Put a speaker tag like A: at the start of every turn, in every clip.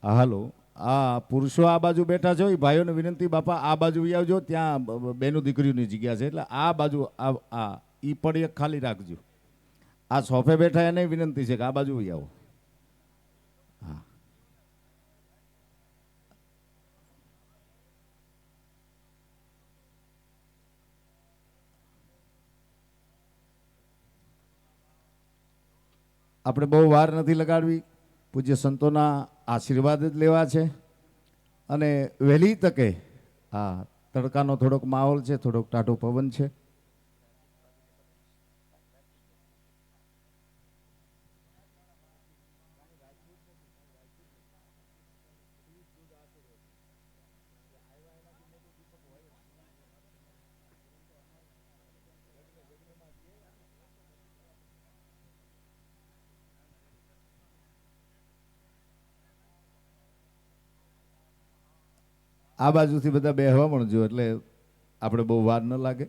A: હાલો, આ પુરુષો આ બાજુ બેઠા છો, એ ભાઈઓને વિનંતી, બાપા આ બાજુ ઈ આવજો, ત્યાં બેનું દીકરીઓની જગ્યા છે, એટલે આ બાજુ આ ઈ પડી એક ખાલી રાખજો. આ સોફે બેઠા એને વિનંતી છે કે આ બાજુ ઈ આવો. હા, આપણે બહુ વાર નથી લગાડવી, પૂજ્ય સંતોના આશીર્વાદ જ લેવા છે. અને વહેલી તકે આ તડકાનો થોડોક માહોલ છે, થોડોક ટાઢો પવન છે. આ બાજુથી બધા બેહવા મળજો, એટલે આપણે બહુ વાર ન લાગે.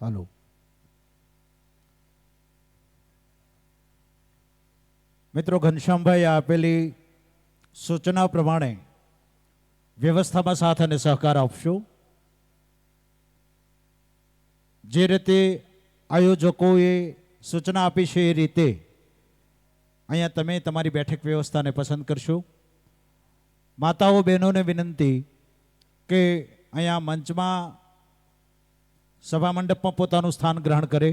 A: હાલો,
B: મિત્રો, ઘનશ્યામભાઈ આપેલી સૂચના પ્રમાણે વ્યવસ્થામાં સાથ અને સહકાર આપશો. જે રીતે આયોજકોએ સૂચના આપી છે એ રીતે અહીંયા તમે તમારી બેઠક વ્યવસ્થાને પસંદ કરશો. માતાઓ બહેનોને વિનંતી કે અહીંયા મંચમાં સભા મંડપમાં પોતાનું સ્થાન ગ્રહણ કરે.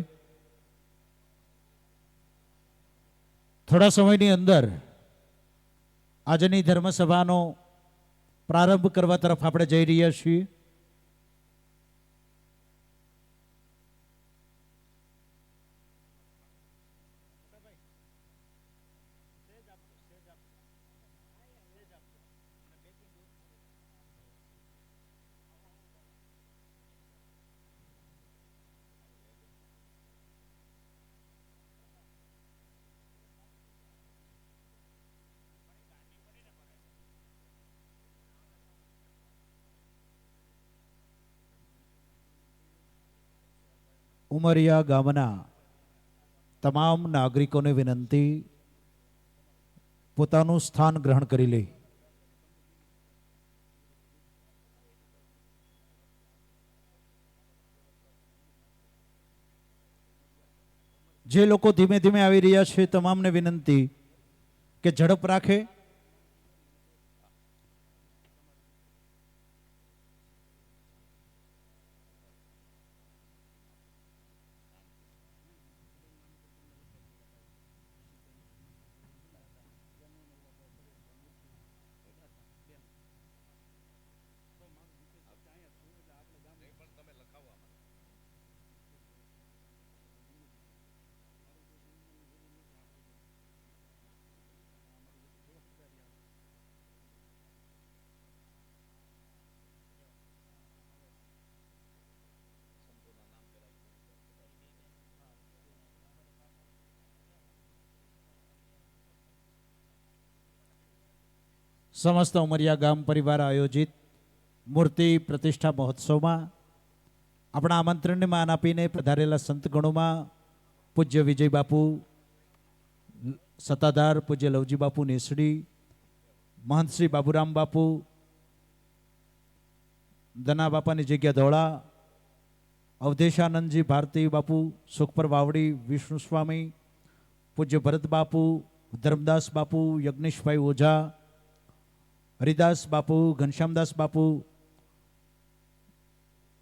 B: થોડા સમયની અંદર આજની ધર્મસભાનો પ્રારંભ કરવા તરફ આપણે જઈ રહ્યા છીએ. ઉમરિયા ગામના તમામ નાગરિકોને વિનંતી પોતાનું સ્થાન ગ્રહણ કરી લે. જે લોકો ધીમે ધીમે આવી રહ્યા છે તમામને વિનંતી કે ઝડપ રાખે. સમસ્ત ઉમરિયા ગામ પરિવાર આયોજિત મૂર્તિ પ્રતિષ્ઠા મહોત્સવમાં આપણા આમંત્રણને માન આપીને પધારેલા સંતગણોમાં પૂજ્ય વિજય બાપુ સત્તાધાર, પૂજ્ય લવજી બાપુ નેસડી, મહંત શ્રી બાબુરામ બાપુ, દના બાપાની જગ્યા ધોળા, અવધેશાનંદજી ભારતી બાપુ સુખપર વાવડી, વિષ્ણુ સ્વામી, પૂજ્ય ભરત બાપુ, ધર્મદાસ બાપુ, યજ્ઞેશભાઈ ઓઝા, હરિદાસ બાપુ, ઘનશ્યામદાસ બાપુ,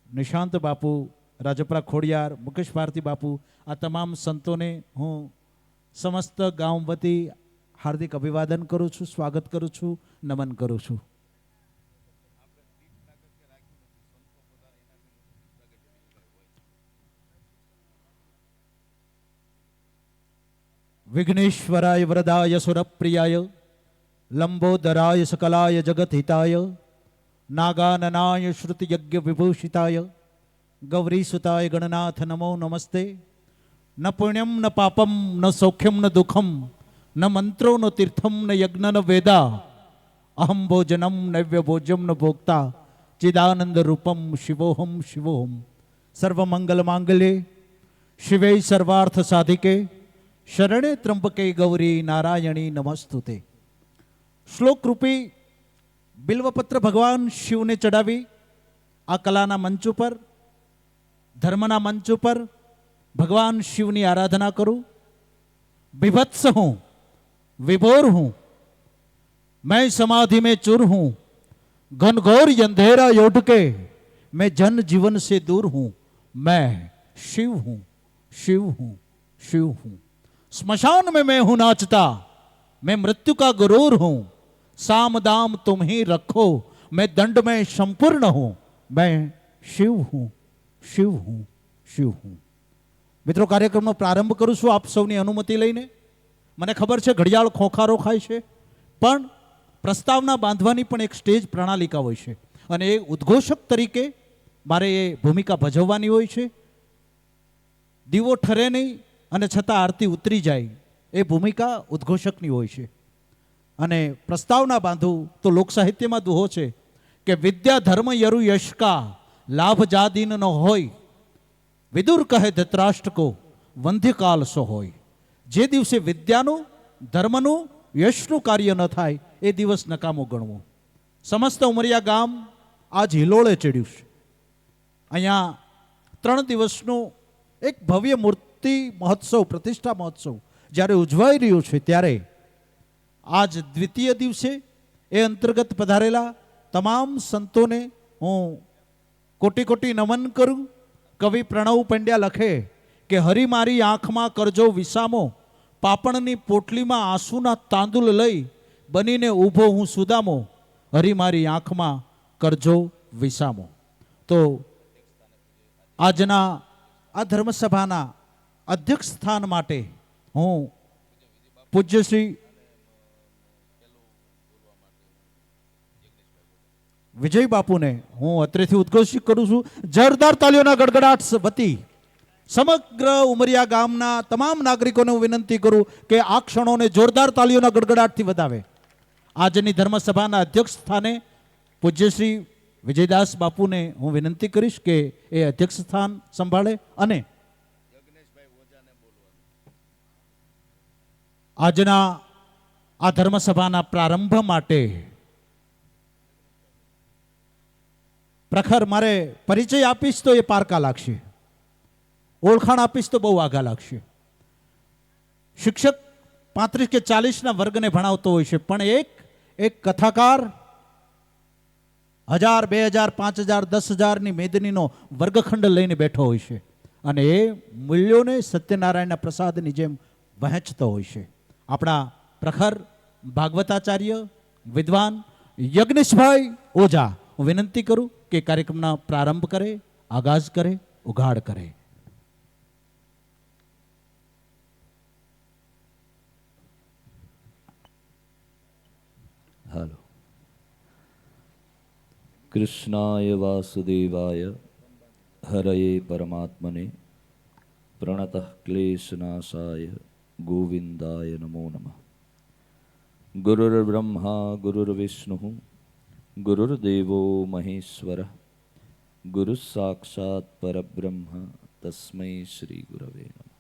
B: નિશાંત બાપુ, રાજપરા ખોડિયાર, મુકેશ ભારતી બાપુ, આ તમામ સંતોને હું સમસ્ત ગામ વતી હાર્દિક અભિવાદન કરું છું, સ્વાગત કરું છું, નમન કરું છું. વિઘ્નેશ્વરાય વરદાય સુરપ્રિયાય લંબોદરાય સકલાય જગતહિતાય નાગાનનાય શ્રુતિયજ્ઞ વિભૂષિતાય ગૌરીસુતાય ગણનાથ નમો નમસ્તે. ન પુણ્યમ ન પાપમ ન સૌખ્યમ ન દુઃખમ ન મંત્રો ન તીર્થમ ન યજ્ઞ ન વેદા અહમ ભોજનમ નૈવ્ય ભોજ્યમ ન ભોક્તા ચિદાનંદ રૂપમ શિવોહમ શિવોહમ. સર્વમંગલ માંગલ્યે શિવે સર્વાર્થ સાધિકે શરણે ત્રંબકે ગૌરી નારાયણી નમસ્તુતે. શ્લોક રૂપી બિલ્વપત્ર ભગવાન શિવને ચડાવી આ કલાના મંચ ઉપર, ધર્મના મંચ ઉપર ભગવાન શિવની આરાધના કરું. વિભત્સ હું, विभोर हूं, मैं समाधि में चूर हूं, घनघोर अंधेरा योट के मैं जन जीवन से दूर हूं, मैं शिव हूं, शिव हूं, शिव हूं. स्मशान में मैं हूं नाचता, मैं मृत्यु का गुरूर हूं, साम दाम तुम ही रखो, मैं दंड में संपूर्ण हूं, मैं शिव हूं, शिव हूं, शिव हूं. મિત્રો, કાર્યક્રમનો પ્રારંભ કરું છું આપ સૌની અનુમતિ લઈને. મને ખબર છે ઘડિયાળ ખોખારો ખાય છે, પણ પ્રસ્તાવના બાંધવાની પણ એક સ્ટેજ પ્રણાલિકા હોય છે અને એ ઉદ્ઘોષક તરીકે મારે એ ભૂમિકા ભજવવાની હોય છે. દીવો ઠરે નહીં અને છતાં આરતી ઉતરી જાય એ ભૂમિકા ઉદ્ઘોષકની હોય છે. અને પ્રસ્તાવના બાંધવું તો લોક સાહિત્યમાં દુહો છે કે વિદ્યા ધર્મ યરુ યશકા લાભ જાદીન ન હોય, વિદુર કહે ધૃતરાષ્ટ્ર કો વંધ્યકાલ સો હોય. જે દિવસે વિદ્યાનું, ધર્મનું, યશનું કાર્ય ન થાય એ દિવસ નકામો ગણવો. સમસ્ત ઉમરિયા ગામ આજ હિલોળે ચડ્યું છે. અહીંયા 3 દિવસનું એક ભવ્ય મૂર્તિ મહોત્સવ, પ્રતિષ્ઠા મહોત્સવ જ્યારે ઉજવાઈ રહ્યો છે, ત્યારે આજ દ્વિતીય દિવસે એ અંતર્ગત પધારેલા તમામ સંતોને હું કોટી કોટી નમન કરું. કવિ પ્રણવ પંડ્યા લખે કે હરી મારી આંખમાં કરજો વિસામો, પાપણની પોટલીમાં આંસુના તાંદુલ લઈ બનીને ઊભો હું સુદામો, હરી મારી આંખમાં કરજો વિસામો. તો આજના આ ધર્મસભાના અધ્યક્ષ સ્થાન માટે હું પૂજ્ય શ્રી વિજય બાપુને હું અત્રેથી ઉદ્ઘોષિત કરું છું. જોરદાર તાલીઓના ગડગડાટ વતી સમગ્ર ઉમરિયા ગામના તમામ નાગરિકોને હું વિનંતી કરું કે આ ક્ષણોને જોરદાર તાલીઓના ગડગડાટથી વધાવે. આજની ધર્મસભાના અધ્યક્ષ સ્થાને પૂજ્ય શ્રી વિજયદાસ બાપુને હું વિનંતી કરીશ કે એ અધ્યક્ષ સ્થાન સંભાળે અને આજના આ ધર્મસભાના પ્રારંભ માટે પ્રખર મારે પરિચય આપીશ તો એ પારકા લાગશે, ઓળખાણ આપીશ તો બહુ આગા લાગશે. શિક્ષક 35 કે 40ના વર્ગને ભણાવતો હોય છે, પણ એક કથાકાર 1000, 2000, 5000, 10000ની મેદનીનો વર્ગખંડ લઈને બેઠો હોય છે અને એ મૂલ્યોને સત્યનારાયણના પ્રસાદની જેમ વહેંચતો હોય છે. આપણા પ્રખર ભાગવતાચાર્ય વિદ્વાન યજ્ઞેશભાઈ ઓઝા, હું વિનંતી કરું કે કાર્યક્રમના પ્રારંભ કરે, આગાજ કરે, ઉઘાડ કરે.
C: હાલો. કૃષ્ણાય વાસુદેવાય હરયે પરમાત્મને પ્રણતઃ ક્લેશનાશાય ગોવિંદાય નમો નમઃ. ગુરુર્બ્રહ્મા ગુરુર્વિષ્ણુઃ ગુરુર્દેવો મહેશ્વરઃ ગુરુ સાક્ષાત પરબ્રહ્મ તસ્મૈ શ્રી ગુરવે નમઃ.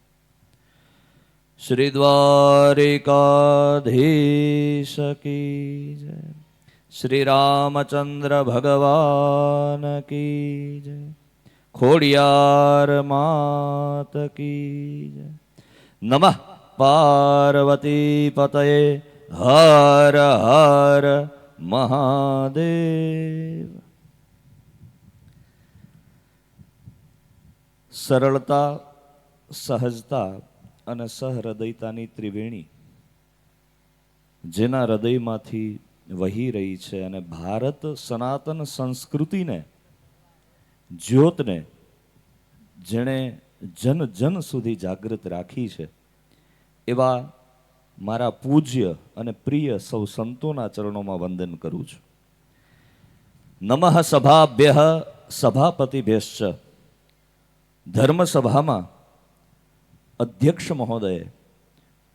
C: શ્રી દ્વારિકાધીશ કી જય, શ્રી રામચંદ્ર ભગવાન કી જય, ખોડિયાર માત કી જય. નમઃ પાર્વતી પતયે હર હર મહાદેવ. સરળતા, સહજતા અને સહૃદયતાની ત્રિવેણી જેના હૃદયમાંથી વહી રહી છે અને ભારત સનાતન સંસ્કૃતિને, જ્યોતને જેણે જન જન સુધી જાગૃત રાખી છે એવા મારા પૂજ્ય અને પ્રિય સૌ સંતોના ચરણોમાં વંદન કરું છું. નમઃ સભાભ્યઃ સભાપતિભ્યશ્ચ. ધર્મસભામાં અધ્યક્ષ મહોદય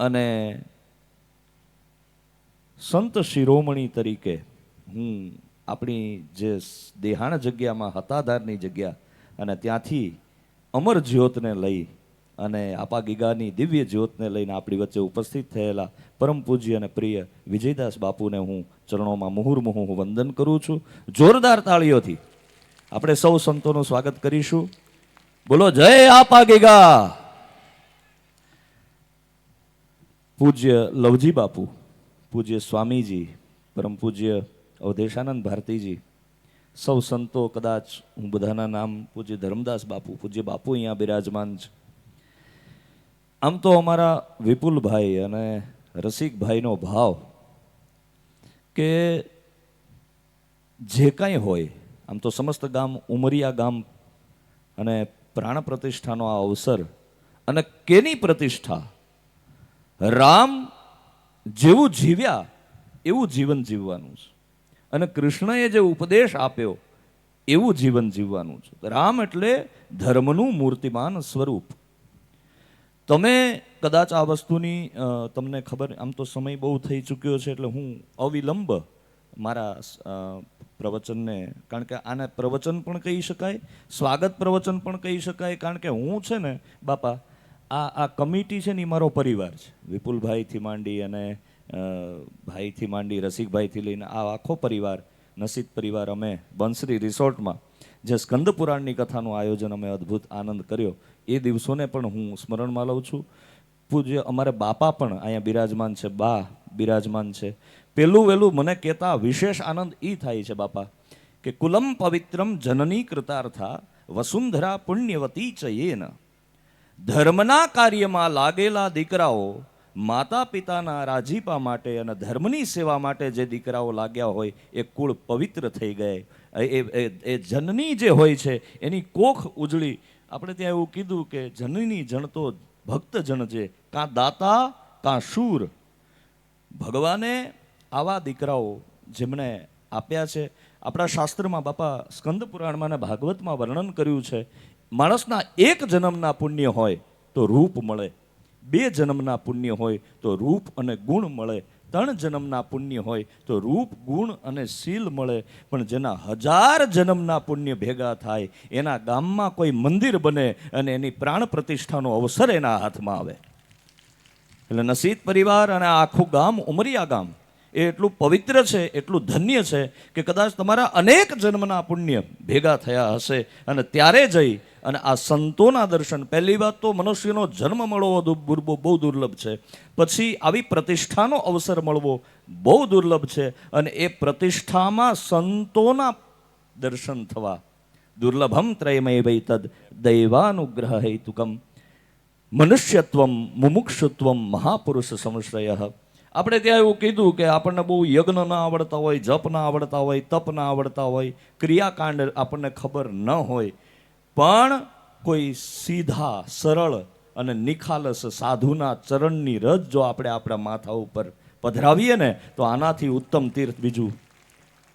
C: અને સંત શિરોમણી તરીકે હું આપણી જે દેહાણ જગ્યામાં હતાધારની જગ્યા અને ત્યાંથી અમર જ્યોતને લઈ અને આપા ગીગાની દિવ્ય જ્યોતને લઈને આપણી વચ્ચે ઉપસ્થિત થયેલા પરમ પૂજ્ય અને પ્રિય વિજયદાસ બાપુને હું ચરણોમાં મુહુર્મુહુ વંદન કરું છું. જોરદાર તાળીઓથી આપણે સૌ સંતોનું સ્વાગત કરીશું. બોલો જય આપા ગીગા. પૂજ્ય લવજી બાપુ, પૂજ્ય સ્વામીજી, પરમ પૂજ્ય અવધેશાનંદ ભારતીજી, સૌ સંતો, કદાચ હું બધાના નામ, પૂજ્ય ધર્મદાસ બાપુ, પૂજ્ય બાપુ અહીંયા બિરાજમાન છે. આમ તો અમારા વિપુલભાઈ અને રસિકભાઈનો ભાવ કે જે કાંઈ હોય, આમ તો સમસ્ત ગામ ઉમરિયા ગામ અને પ્રાણ પ્રતિષ્ઠાનો આ અવસર, અને કેની પ્રતિષ્ઠા, રામ જેવું જીવ્યા એવું જીવન જીવવાનું છે અને કૃષ્ણએ જે ઉપદેશ આપ્યો એવું જીવન જીવવાનું છે. રામ એટલે ધર્મનું મૂર્તિમાન સ્વરૂપ. તમે કદાચ આ વસ્તુની તમને ખબર, આમ તો સમય બહુ થઈ ચૂક્યો છે એટલે હું અવિલંબ મારા પ્રવચનને, કારણ કે આને પ્રવચન પણ કહી શકાય, સ્વાગત પ્રવચન પણ કહી શકાય, કારણ કે હું છે ને બાપા આ કમિટી છે ને એ મારો પરિવાર છે. વિપુલભાઈથી માંડી અને ભાઈથી માંડી રસિકભાઈથી લઈને આ આખો પરિવાર, નસીદ પરિવાર, અમે બંસરી રિસોર્ટમાં જે સ્કંદ પુરાણની કથાનું આયોજન અમે અદ્ભુત આનંદ કર્યો એ દિવસોને પણ હું સ્મરણમાં લઉં છું. પૂજ્ય અમારે બાપા પણ અહીંયા બિરાજમાન છે, બા બિરાજમાન છે. પહેલું વહેલું મને કહેતા વિશેષ આનંદ એ થાય છે બાપા કે કુલમ પવિત્રમ જનની કૃતાર્થા વસુંધરા પુણ્યવતી ચ યેન. ધર્મના કાર્યમાં લાગેલા દીકરાઓ માતા પિતાના રાજીપા માટે અને ધર્મની સેવા માટે જે દીકરાઓ લાગ્યા હોય એ કુળ પવિત્ર થઈ ગયા. એ જનની જે હોય છે એની કોખ ઉજળી. આપણે ત્યાં એવું કીધું કે જનની જણતો ભક્ત જણજે, કાં દાતા કાં શૂર. ભગવાને આવા દીકરાઓ જેમણે આપ્યા છે. આપણા શાસ્ત્રમાં બાપા સ્કંદ પુરાણમાં અને ભાગવતમાં વર્ણન કર્યું છે, માણસના એક જન્મના પુણ્ય હોય તો રૂપ મળે, 2 જન્મના પુણ્ય હોય તો રૂપ અને ગુણ મળે, 3 જન્મના પુણ્ય હોય તો રૂપ, ગુણ અને શીલ મળે. પણ જેના 1000 જન્મના પુણ્ય ભેગા થાય એના ગામમાં કોઈ મંદિર બને અને એની પ્રાણ પ્રતિષ્ઠાનો અવસર એના હાથમાં આવે. એટલે નસીદ પરિવાર અને આખું ગામ, ઉમરિયા ગામ, એ એટલું પવિત્ર છે, એટલું ધન્ય છે કે કદાચ તમારા અનેક જન્મના પુણ્ય ભેગા થયા હશે અને ત્યારે જઈ અને આ સંતોના દર્શન. પહેલી વાત તો મનુષ્યનો જન્મ મળવો બહુ દુર્લભ છે, પછી આવી પ્રતિષ્ઠાનો અવસર મળવો બહુ દુર્લભ છે, અને એ પ્રતિષ્ઠામાં સંતોના દર્શન થવા દુર્લભમ ત્રયમય વૈ તદ દૈવાનુગ્રહ હેતુકમ મનુષ્યત્વમ મુમુક્ષુત્વમ મહાપુરુષ સંશ્રય. આપણે ત્યાં એવું કીધું કે આપણને બહુ યજ્ઞ ના આવડતા હોય, જપ ના આવડતા હોય, તપ ના આવડતા હોય, ક્રિયાકાંડ આપણને ખબર ન હોય, પણ કોઈ સીધા સરળ અને નિખાલસ સાધુના ચરણની રજ જો આપણે આપણા માથા ઉપર પધરાવીએ ને તો આનાથી ઉત્તમ તીર્થ બીજું.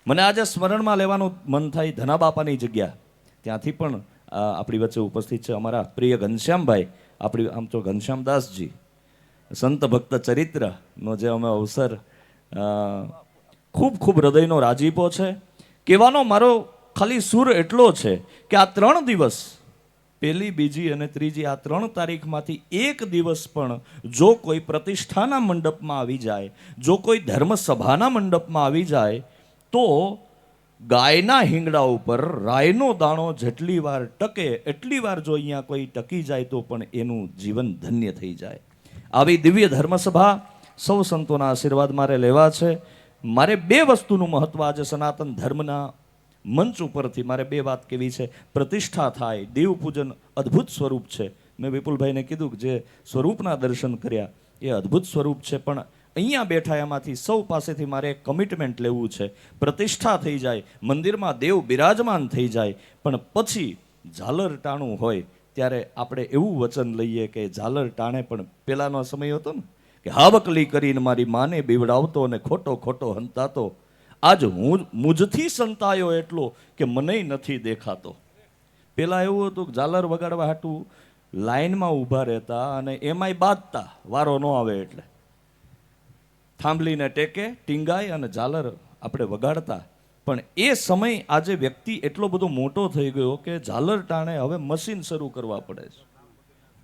C: મને આજે સ્મરણમાં લેવાનું મન થાય ધના બાપાની જગ્યા. ત્યાંથી પણ આપણી વચ્ચે ઉપસ્થિત છે અમારા પ્રિય ઘનશ્યામભાઈ, આપણી આમ તો ઘનશ્યામદાસજી, સંત ભક્ત ચરિત્રનો જે અમે અવસર, ખૂબ ખૂબ હૃદયનો રાજીપો છે. કહેવાનો મારો ખાલી સૂર એટલો છે કે આ 3 દિવસ, 1, 2 અને 3, આ 3 તારીખમાંથી એક દિવસ પણ જો કોઈ પ્રતિષ્ઠાના મંડપમાં આવી જાય, જો કોઈ ધર્મસભાના મંડપમાં આવી જાય, તો ગાયના હિંગડા ઉપર રાયનો દાણો જેટલી વાર ટકે એટલી વાર જો અહીંયા કોઈ ટકી જાય તો પણ એનું જીવન ધન્ય થઈ જાય. આવી દિવ્ય ધર્મસભા, સૌ સંતોના આશીર્વાદ મારે લેવા છે. મારે 2 વસ્તુનું મહત્વ આજે સનાતન ધર્મના મંચ ઉપરથી મારે 2 વાત કહેવી છે. પ્રતિષ્ઠા થાય, દેવ પૂજન અદ્ભુત સ્વરૂપ છે. મેં વિપુલભાઈને કીધું કે જે સ્વરૂપના દર્શન કર્યા એ અદ્ભુત સ્વરૂપ છે, પણ અહીંયા બેઠા એમાંથી સૌ પાસેથી મારે એક કમિટમેન્ટ લેવું છે. પ્રતિષ્ઠા થઈ જાય, મંદિરમાં દેવ બિરાજમાન થઈ જાય, પણ પછી ઝાલર ટાણું હોય ત્યારે આપણે એવું વચન લઈએ કે ઝાલર ટાણે પણ પેલાનો સમય હતો ને કે હાવકલી કરીને મારી માને બીવડાવતો અને ખોટો ખોટો હંતાતો, આજ હું મુજથી સંતાયો એટલો કે મને નથી દેખાતો. પેલા એવું હતું કે ઝાલર વગાડવા હાટું લાઈનમાં ઊભા રહેતા અને એમાંય બાજતા વારો ન આવે એટલે થાંભલીને ટેકે ટીંગાય અને ઝાલર આપણે વગાડતા. પણ એ સમય આજે વ્યક્તિ એટલો બધો મોટો થઈ ગયો કે ઝાલર ટાણે હવે મશીન શરૂ કરવા પડે છે.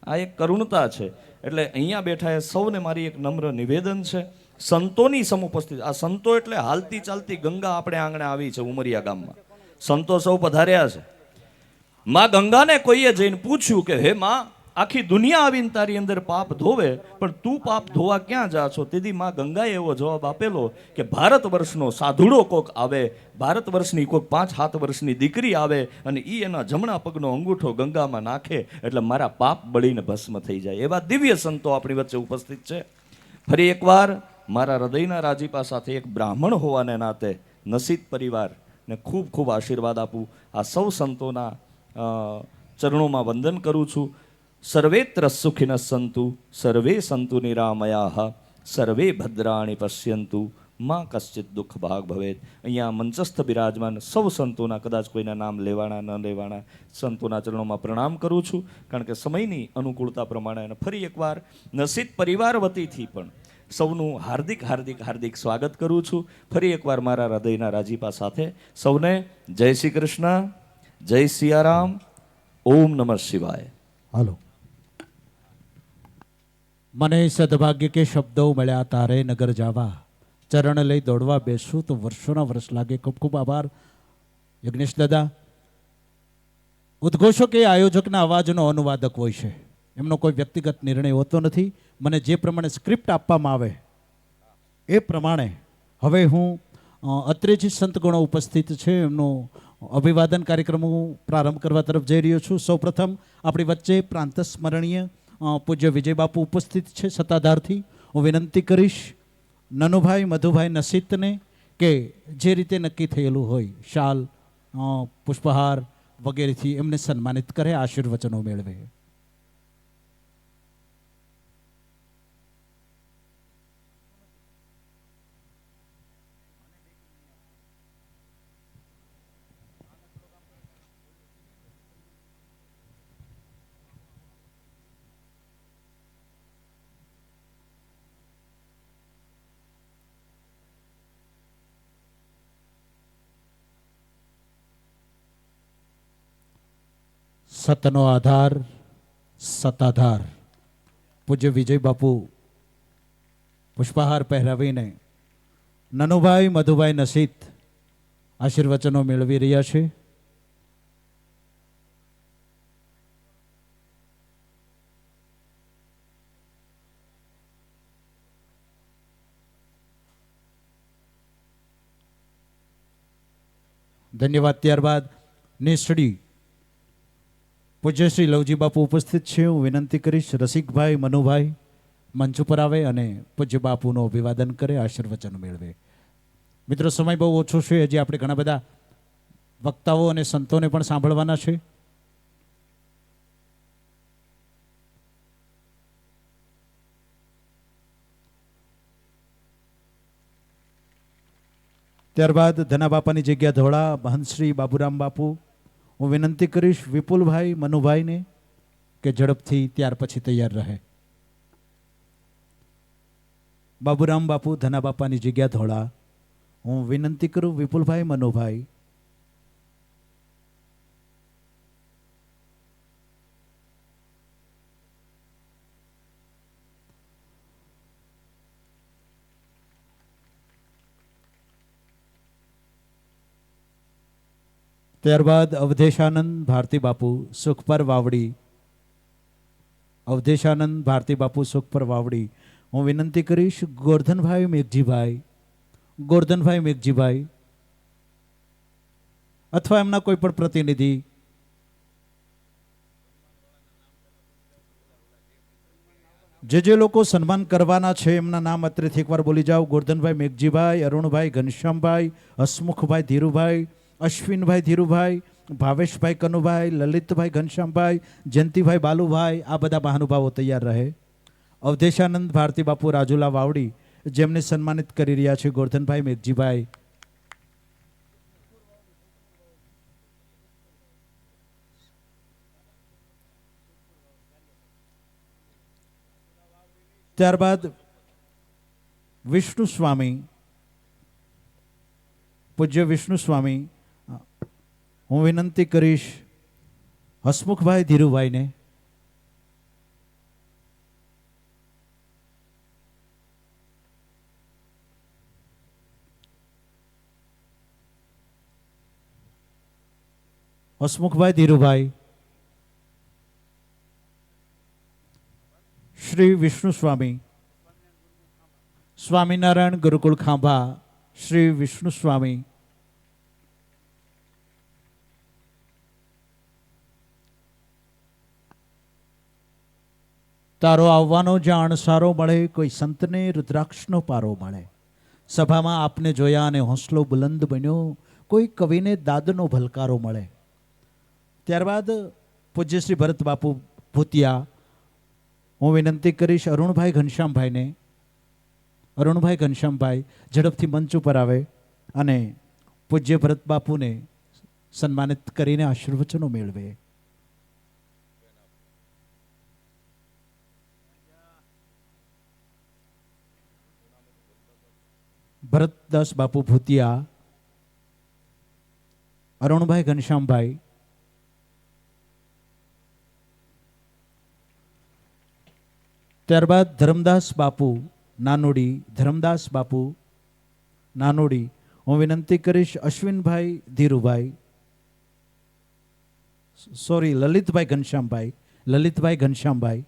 C: આ એક કરુણતા છે. એટલે અહીંયા બેઠા એ સૌને મારી એક નમ્ર નિવેદન છે, સંતોની સમુપસ્થિતિ. આ સંતો એટલે હાલતી ચાલતી ગંગા આપણે આંગણે આવી છે. ઉમરિયા ગામમાં સંતો સૌ પધાર્યા છે. માં ગંગાને કોઈએ જઈને પૂછ્યું કે હે માં, આખી દુનિયા આવીને તારી અંદર પાપ ધોવે, પણ તું પાપ ધોવા ક્યાં જા છો? તેથી માં ગંગાએ એવો જવાબ આપેલો કે ભારત વર્ષનો સાધુડો કોક આવે, ભારત વર્ષની કોઈક 5-7 વર્ષની દીકરી આવે અને એ એના જમણા પગનો અંગૂઠો ગંગામાં નાખે એટલે મારા પાપ બળીને ભસ્મ થઈ જાય. એવા દિવ્ય સંતો આપણી વચ્ચે ઉપસ્થિત છે. ફરી એકવાર મારા હૃદયના રાજીપા સાથે એક બ્રાહ્મણ હોવાને નાતે નસીબ પરિવારને ખૂબ ખૂબ આશીર્વાદ આપું. આ સૌ સંતોના ચરણોમાં વંદન કરું છું. સર્વેત્ર સુખિનઃ સંતુ, સર્વે સંતુ નિરામયાઃ, સર્વે ભદ્રાણિ પશ્યંતુ, માં કશ્ચિત દુઃખ ભાગ ભવેત. અહીંયા મંચસ્થ બિરાજમાન સૌ સંતોના, કદાચ કોઈના નામ લેવાના ન લેવાના, સંતોના ચરણોમાં પ્રણામ કરું છું, કારણ કે સમયની અનુકૂળતા પ્રમાણે. અને ફરી એકવાર નસીબ પરિવાર વતીથી પણ સૌનું હાર્દિક હાર્દિક હાર્દિક સ્વાગત કરું છું. ફરી એકવાર મારા હૃદયના રાજીપા સાથે સૌને જય શ્રી કૃષ્ણ, જય સિયારામ, ઓમ નમઃ શિવાય.
B: હાલો. મને સદભાગ્ય કે શબ્દો મળ્યા તારે નગર જાવા, ચરણ લઈ દોડવા બેસું તો વર્ષોના વર્ષ લાગે. ખૂબ ખૂબ આભાર યજ્ઞેશ દાદા. ઉદ્ઘોષક એ આયોજકના અવાજનો અનુવાદક હોય છે, એમનો કોઈ વ્યક્તિગત નિર્ણય હોતો નથી. મને જે પ્રમાણે સ્ક્રિપ્ટ આપવામાં આવે એ પ્રમાણે હવે હું અત્રેથી સંતગણો ઉપસ્થિત છે એમનો અભિવાદન કાર્યક્રમ હું પ્રારંભ કરવા તરફ જઈ રહ્યો છું. સૌપ્રથમ આપણી વચ્ચે પ્રાંત સ્મરણીય પૂજ્ય વિજય બાપુ ઉપસ્થિત છે સત્તાધારથી. હું વિનંતી કરીશ નનુભાઈ મધુભાઈ નસીતને કે જે રીતે નક્કી થયેલું હોય શાલ, પુષ્પહાર વગેરેથી એમને સન્માનિત કરે, આશીર્વચનો મેળવે. સતનો આધાર સત્તાધાર પૂજ્ય વિજય બાપુ પુષ્પહાર પહેરાવીને નનુભાઈ મધુભાઈ નસીત આશીર્વચનો મેળવી રહ્યા છે. ધન્યવાદ. ત્યારબાદ નેસડી પૂજ્ય શ્રી લવજી બાપુ ઉપસ્થિત છે. હું વિનંતી કરીશ રસિકભાઈ મનુભાઈ મંચ ઉપર આવે અને પૂજ્ય બાપુનું અભિવાદન કરે, આશીર્વચન મેળવે. મિત્રો સમય બહુ ઓછો છે, હજી આપણે ઘણા બધા વક્તાઓ અને સંતોને પણ સાંભળવાના છે. ત્યારબાદ ધના બાપાની જગ્યા ધોળા મહંત શ્રી બાબુરામ બાપુ. હું વિનંતી કરીશ વિપુલભાઈ મનુભાઈને કે ઝડપથી ત્યાર પછી તૈયાર રહે. બાબુરામ બાપુ ધના બાપાની જગ્યા ધોળા. હું વિનંતી કરું વિપુલભાઈ મનુભાઈ. ત્યારબાદ અવધેશાનંદ ભારતી બાપુ સુખપર વાવડી. અવધેશાનંદ ભારતી બાપુ સુખપર વાવડી. હું વિનંતી કરીશ ગોરધનભાઈ મેઘજીભાઈ, ગોરધનભાઈ મેઘજીભાઈ અથવા એમના કોઈ પણ પ્રતિનિધિ. . જે લોકો સન્માન કરવાના છે એમના નામ અત્રેથી એકવાર બોલી જાઓ. ગોરધનભાઈ મેઘજીભાઈ, અરુણભાઈ ઘનશ્યામભાઈ, હસમુખભાઈ ધીરુભાઈ, અશ્વિનભાઈ ધીરુભાઈ, ભાવેશભાઈ કનુભાઈ, લલિતભાઈ ઘનશ્યામભાઈ, જયંતિભાઈ બાલુભાઈ, આ બધા મહાનુભાવો તૈયાર રહે. અવધેશાનંદ ભારતી બાપુ રાજુલા વાવડી જેમને સન્માનિત કરી રહ્યા છે ગોરધનભાઈ મેઘજીભાઈ. ત્યારબાદ વિષ્ણુ સ્વામી, પૂજ્ય વિષ્ણુ સ્વામી, હું વિનંતી કરીશ હસમુખભાઈ ધીરુભાઈને. હસમુખભાઈ ધીરુભાઈ, શ્રી વિષ્ણુ સ્વામી, સ્વામિનારાયણ ગુરુકુળ ખાંભા, શ્રી વિષ્ણુ સ્વામી, તારો આવવાનો જાણ સારો મળે, કોઈ સંતને રુદ્રાક્ષનો પારો મળે. સભામાં આપને જોયા અને હોંસલો બુલંદ બન્યો, કોઈ કવિને દાદનો ભલકારો મળે. ત્યારબાદ પૂજ્ય શ્રી ભરત બાપુ ભૂતિયા, હું વિનંતી કરીશ અરુણભાઈ ઘનશ્યામભાઈને. અરુણભાઈ ઘનશ્યામભાઈ ઝડપથી મંચ ઉપર આવે અને પૂજ્ય ભરત બાપુને સન્માનિત કરીને આશીર્વચનો મેળવે. ભરતદાસ બાપુ ભૂતિયા, અરુણભાઈ ઘનશ્યામભાઈ, ત્યારબાદ ધર્મદાસ બાપુ નાનોડી, ધર્મદાસ બાપુ નાનોડી, હું વિનંતી કરીશ અશ્વિનભાઈ ધીરુભાઈ, સોરી લલિતભાઈ ઘનશ્યામભાઈ, લલિતભાઈ ઘનશ્યામભાઈ,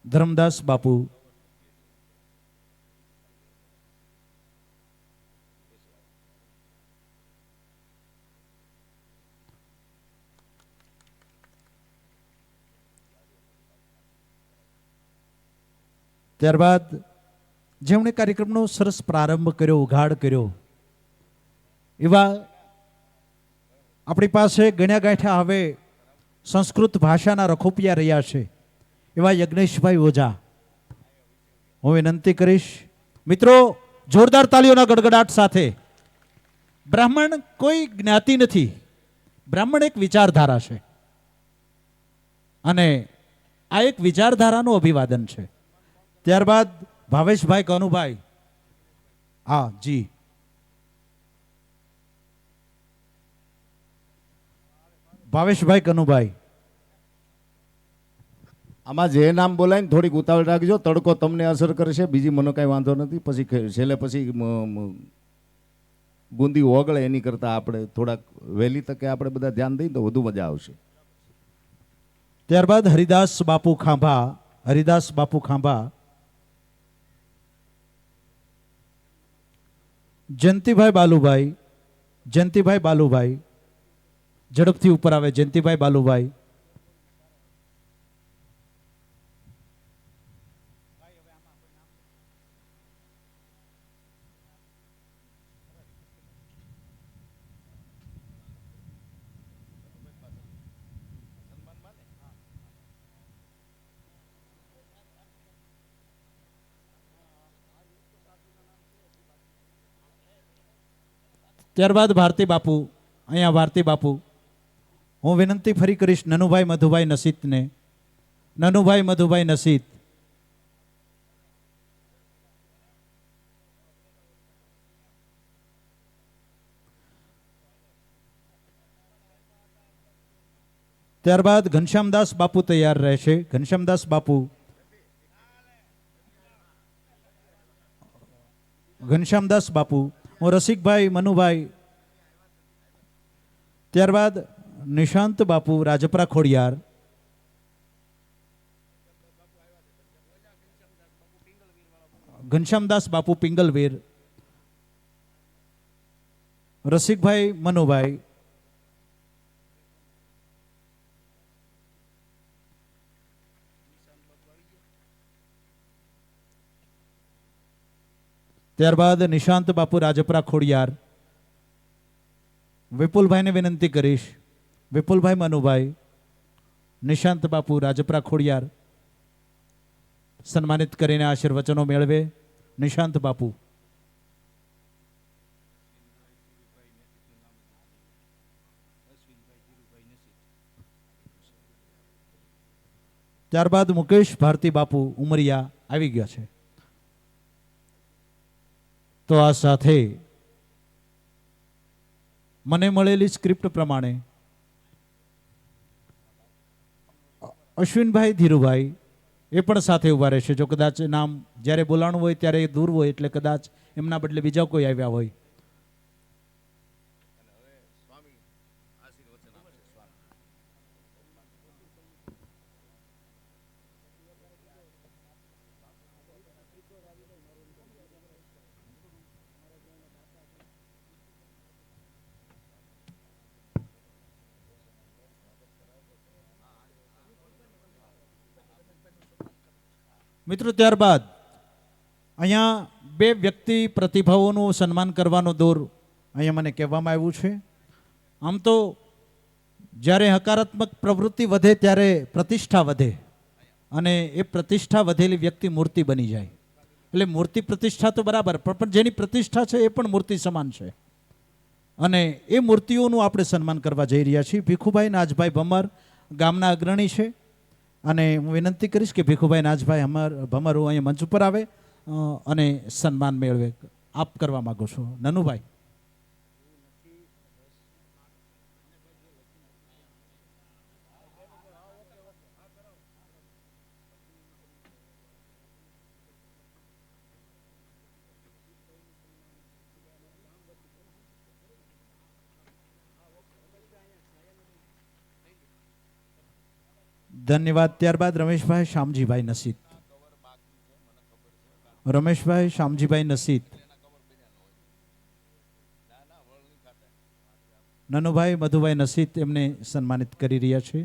B: ધર્મદાસ બાપુ, ત્યારબાદ જેમણે કાર્યક્રમનો સરસ પ્રારંભ કર્યો, ઉઘાડ કર્યો, એવા આપણી પાસે ગણ્યા ગાંઠ્યા હવે સંસ્કૃત ભાષાના રખોપિયા રહ્યા છે એવા યજ્ઞેશભાઈ ઓઝા, હું વિનંતી કરીશ મિત્રો જોરદાર તાલીઓના ગડગડાટ સાથે. બ્રાહ્મણ કોઈ જ્ઞાતિ નથી, બ્રાહ્મણ એક વિચારધારા છે અને આ એક વિચારધારાનું અભિવાદન છે. ત્યારબાદ ભાવેશભાઈ કનુભાઈ, હા જી, ભાવેશભાઈ કનુભાઈ,
A: આમાં જે નામ બોલાય ને થોડીક ઉતાવળ રાખજો, તડકો તમને અસર કરશે, બીજી મને કાંઈ વાંધો નથી. પછી છેલ્લે પછી બુંદી ઓગળે એની કરતાં આપણે થોડાક વહેલી તકે આપણે બધા ધ્યાન દઈએ તો વધુ મજા આવશે.
B: ત્યારબાદ હરિદાસ બાપુ ખાંભા, હરિદાસ બાપુ ખાંભા, જયંતિભાઈ બાલુભાઈ, જયંતિભાઈ બાલુભાઈ, ઝડપથી ઉપર આવે જયંતિભાઈ બાલુભાઈ, ત્યારબાદ ભારતી બાપુ, અહીંયા ભારતી બાપુ, હું વિનંતી ફરી કરીશ નનુભાઈ મધુભાઈ નસીતને. નનુભાઈ મધુભાઈ નસીત, ત્યારબાદ ઘનશ્યામદાસ બાપુ તૈયાર રહેશે. ઘનશ્યામદાસ બાપુ, ઘનશ્યામદાસ બાપુ, હું રસિકભાઈ મનુભાઈ, ત્યારબાદ નિશાંત બાપુ રાજપરા ખોડિયાર, ઘનશ્યામદાસ બાપુ પિંગલવીર, રસિકભાઈ મનુભાઈ, ત્યારબાદ નિશાંત બાપુ રાજપરા ખોડિયાર, વિપુલભાઈને વિનંતી કરીશ, વિપુલભાઈ મનુભાઈ, નિશાંત બાપુ રાજપરા ખોડિયાર સન્માનિત કરીને આશીર્વચનો મેળવે. નિશાંત બાપુ. ત્યારબાદ મુકેશ ભારતી બાપુ ઉમરિયા આવી ગયા છે. તો આ સાથે મને મળેલી સ્ક્રિપ્ટ પ્રમાણે અશ્વિનભાઈ ધીરુભાઈ એ પણ સાથે ઊભા રહેશે. જો કદાચ નામ જ્યારે બોલાણું હોય ત્યારે એ દૂર હોય એટલે કદાચ એમના બદલે બીજા કોઈ આવ્યા હોય. મિત્રો ત્યારબાદ અહીંયા બે વ્યક્તિ પ્રતિભાઓનું સન્માન કરવાનો દોર અહીંયા મને કહેવામાં આવ્યું છે. આમ તો જ્યારે હકારાત્મક પ્રવૃત્તિ વધે ત્યારે પ્રતિષ્ઠા વધે અને એ પ્રતિષ્ઠા વધેલી વ્યક્તિ મૂર્તિ બની જાય. એટલે મૂર્તિ પ્રતિષ્ઠા તો બરાબર, પણ જેની પ્રતિષ્ઠા છે એ પણ મૂર્તિ સમાન છે અને એ મૂર્તિઓનું આપણે સન્માન કરવા જઈ રહ્યા છીએ. ભીખુભાઈ નાજભાઈ ભમર ગામના અગ્રણી છે અને હું વિનંતી કરીશ કે ભીખુભાઈ નાજભાઈ ભમર અહીંયા મંચ ઉપર આવે અને સન્માન મેળવે. આપ કરવા માગો છો નનુભાઈ? ધન્યવાદ. ત્યારબાદ રમેશભાઈ શામજીભાઈ નસીત. રમેશભાઈ શામજીભાઈ નસીત. નનુભાઈ મધુભાઈ નસીત એમને સન્માનિત કરી રહ્યા છે.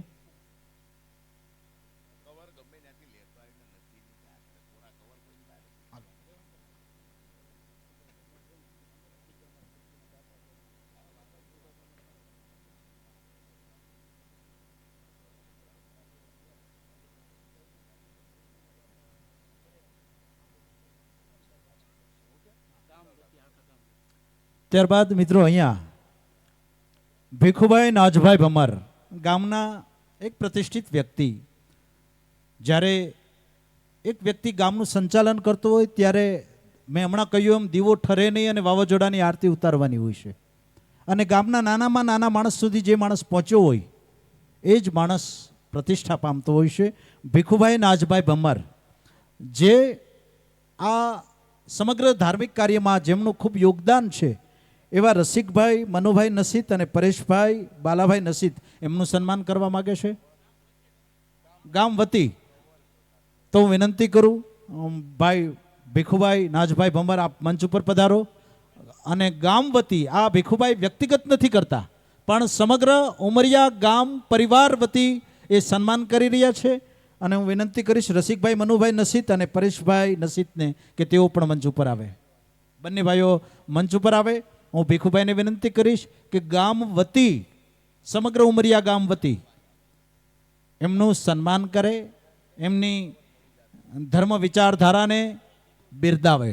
B: ત્યારબાદ મિત્રો અહીંયા ભીખુભાઈ નાજભાઈ ભમર ગામના એક પ્રતિષ્ઠિત વ્યક્તિ, જ્યારે એક વ્યક્તિ ગામનું સંચાલન કરતો હોય ત્યારે મેં હમણાં કહ્યું એમ દીવો ઠરે નહીં અને વાવાઝોડાની આરતી ઉતારવાની હોય છે અને ગામના નાનામાં નાના માણસ સુધી જે માણસ પહોંચ્યો હોય એ જ માણસ પ્રતિષ્ઠા પામતો હોય છે. ભીખુભાઈ નાજભાઈ ભમર જે આ સમગ્ર ધાર્મિક કાર્યમાં જેમનું ખૂબ યોગદાન છે એવા રસિકભાઈ મનુભાઈ નસીત અને પરેશભાઈ બાલાભાઈ નસીત એમનું સન્માન કરવા માગે છે ગામ વતી. તો હું વિનંતી કરું ભાઈ ભીખુભાઈ નાજભાઈ ભમર આપ મંચ ઉપર પધારો અને ગામ વતી આ ભીખુભાઈ વ્યક્તિગત નથી કરતા પણ સમગ્ર ઉમરિયા ગામ પરિવાર વતી એ સન્માન કરી રહ્યા છે અને હું વિનંતી કરીશ રસિકભાઈ મનુભાઈ નસીત અને પરેશભાઈ નસીતને કે તેઓ પણ મંચ ઉપર આવે. બંને ભાઈઓ મંચ ઉપર આવે. હું ભીખુભાઈને વિનંતી કરીશ કે ગામ વતી સમગ્ર ઉમરિયા ગામ વતી એમનું સન્માન કરે, એમની ધર્મ વિચારધારાને બિરદાવે.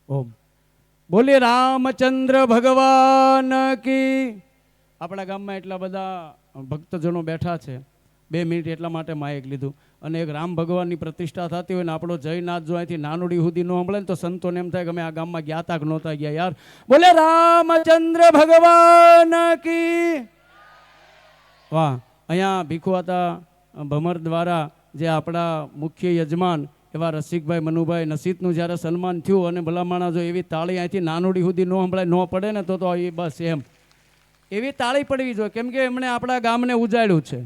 D: ઓમ બોલે રામચંદ્ર ભગવાન કી. આપણા ગામમાં એટલા બધા ભક્તજનો બેઠા છે, 2 મિનિટ એટલા માટે માઇક લીધું. અને એક રામ ભગવાનની પ્રતિષ્ઠા થતી હોય ને આપણો જયનાથ જો અહીંથી નાનુડી સુધી ન મળે ને તો સંતોને એમ થાય કે અમે આ ગામમાં ગયા તા કે નહોતા ગયા યાર. બોલે રામચંદ્ર ભગવાન કી. વાહ. અહીંયા ભીખુઆતા ભમર દ્વારા જે આપણા મુખ્ય યજમાન એવા રસિકભાઈ મનુભાઈ નસીતનું જ્યારે સન્માન થયું અને ભલામણા જો એવી તાળી અહીંથી નાનુડી સુધી ન સંભળાય ન પડે ને તો એ બસ એમ એવી તાળી પડવી જોઈએ, કેમ કે એમણે આપણા ગામને ઉજાડ્યું છે.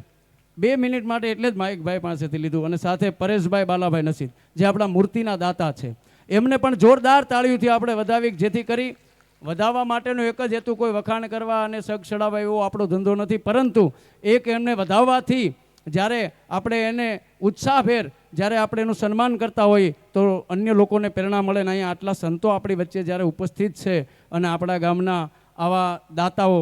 D: 2 મિનિટ માટે એટલે જ માઇકભાઈ પાસેથી લીધું, અને સાથે પરેશભાઈ બાલાભાઈ નસીદ જે આપણા મૂર્તિના દાતા છે, એમને પણ જોરદાર તાળીઓથી આપણે વધાવી, જેથી કરી વધાવવા માટેનો એક જ હેતુ કોઈ વખાણ કરવા અને સગ ચડાવવા એવો આપણો ધંધો નથી, પરંતુ એક એમને વધાવવાથી જ્યારે આપણે એને ઉત્સાહભેર જ્યારે આપણે એનું સન્માન કરતા હોઈએ તો અન્ય લોકોને પ્રેરણા મળે. ને અહીંયા આટલા સંતો આપણી વચ્ચે જ્યારે ઉપસ્થિત છે અને આપણા ગામના આવા દાતાઓ,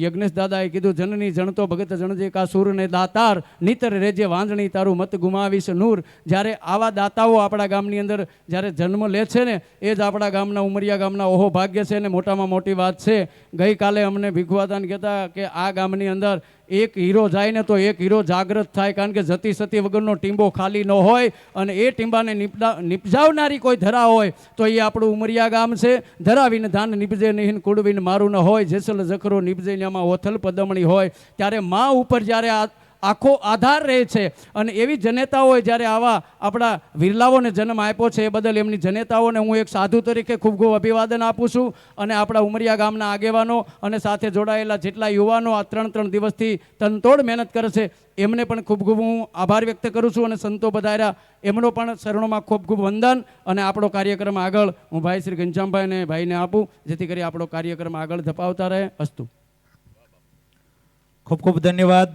D: યજ્ઞેશ દાદાએ કીધું, જનની જણતો ભગત જણજે કા સૂર ને દાતાર નીતર રેજે વાંજણી તારું મત ગુમાવીશ નૂર. જ્યારે આવા દાતાઓ આપણા ગામની અંદર જ્યારે જન્મ લે છે ને, એ જ આપણા ગામના ઉમરિયા ગામના ઓહો ભાગ્ય છે ને મોટામાં મોટી વાત છે. ગઈકાલે અમને ભીખુદાન કહેતા કે આ ગામની અંદર એક હીરો જાય ને તો એક હીરો જાગૃત થાય, કારણ કે જતી સતી વગરનો ટીંબો ખાલી ન હોય, અને એ ટીંબાને નિપજાવનારી કોઈ ધરા હોય તો એ આપણું ઉમરિયા ગામ છે. ધરાવીને ધાન નિપજે નહીં, કુડવીને મારું ન હોય, જેસલ જખરો નિપજે ન્યામાં ઓથલ પદમણી હોય. ત્યારે મા ઉપર જ્યારે આખો આધાર રહે છે, અને એવી જનેતાઓએ જ્યારે આવા આપણા વિરલાઓને જન્મ આપ્યો છે, એ બદલ એમની જનેતાઓને હું એક સાધુ તરીકે ખૂબ ખૂબ અભિવાદન આપું છું. અને આપણા ઉમરિયા ગામના આગેવાનો અને સાથે જોડાયેલા જેટલા યુવાનો આ 3 દિવસથી તનતોડ મહેનત કરે છે, એમને પણ ખૂબ ખૂબ હું આભાર વ્યક્ત કરું છું. અને સંતો પધાર્યા એમનો પણ શરણોમાં ખૂબ ખૂબ વંદન. અને આપણો કાર્યક્રમ આગળ હું ભાઈ શ્રી ઘનશ્યામભાઈ અને ભાઈને આપું, જેથી કરી આપણો કાર્યક્રમ આગળ ધપાવતા રહે. અસ્તુ.
B: ખૂબ ખૂબ ધન્યવાદ.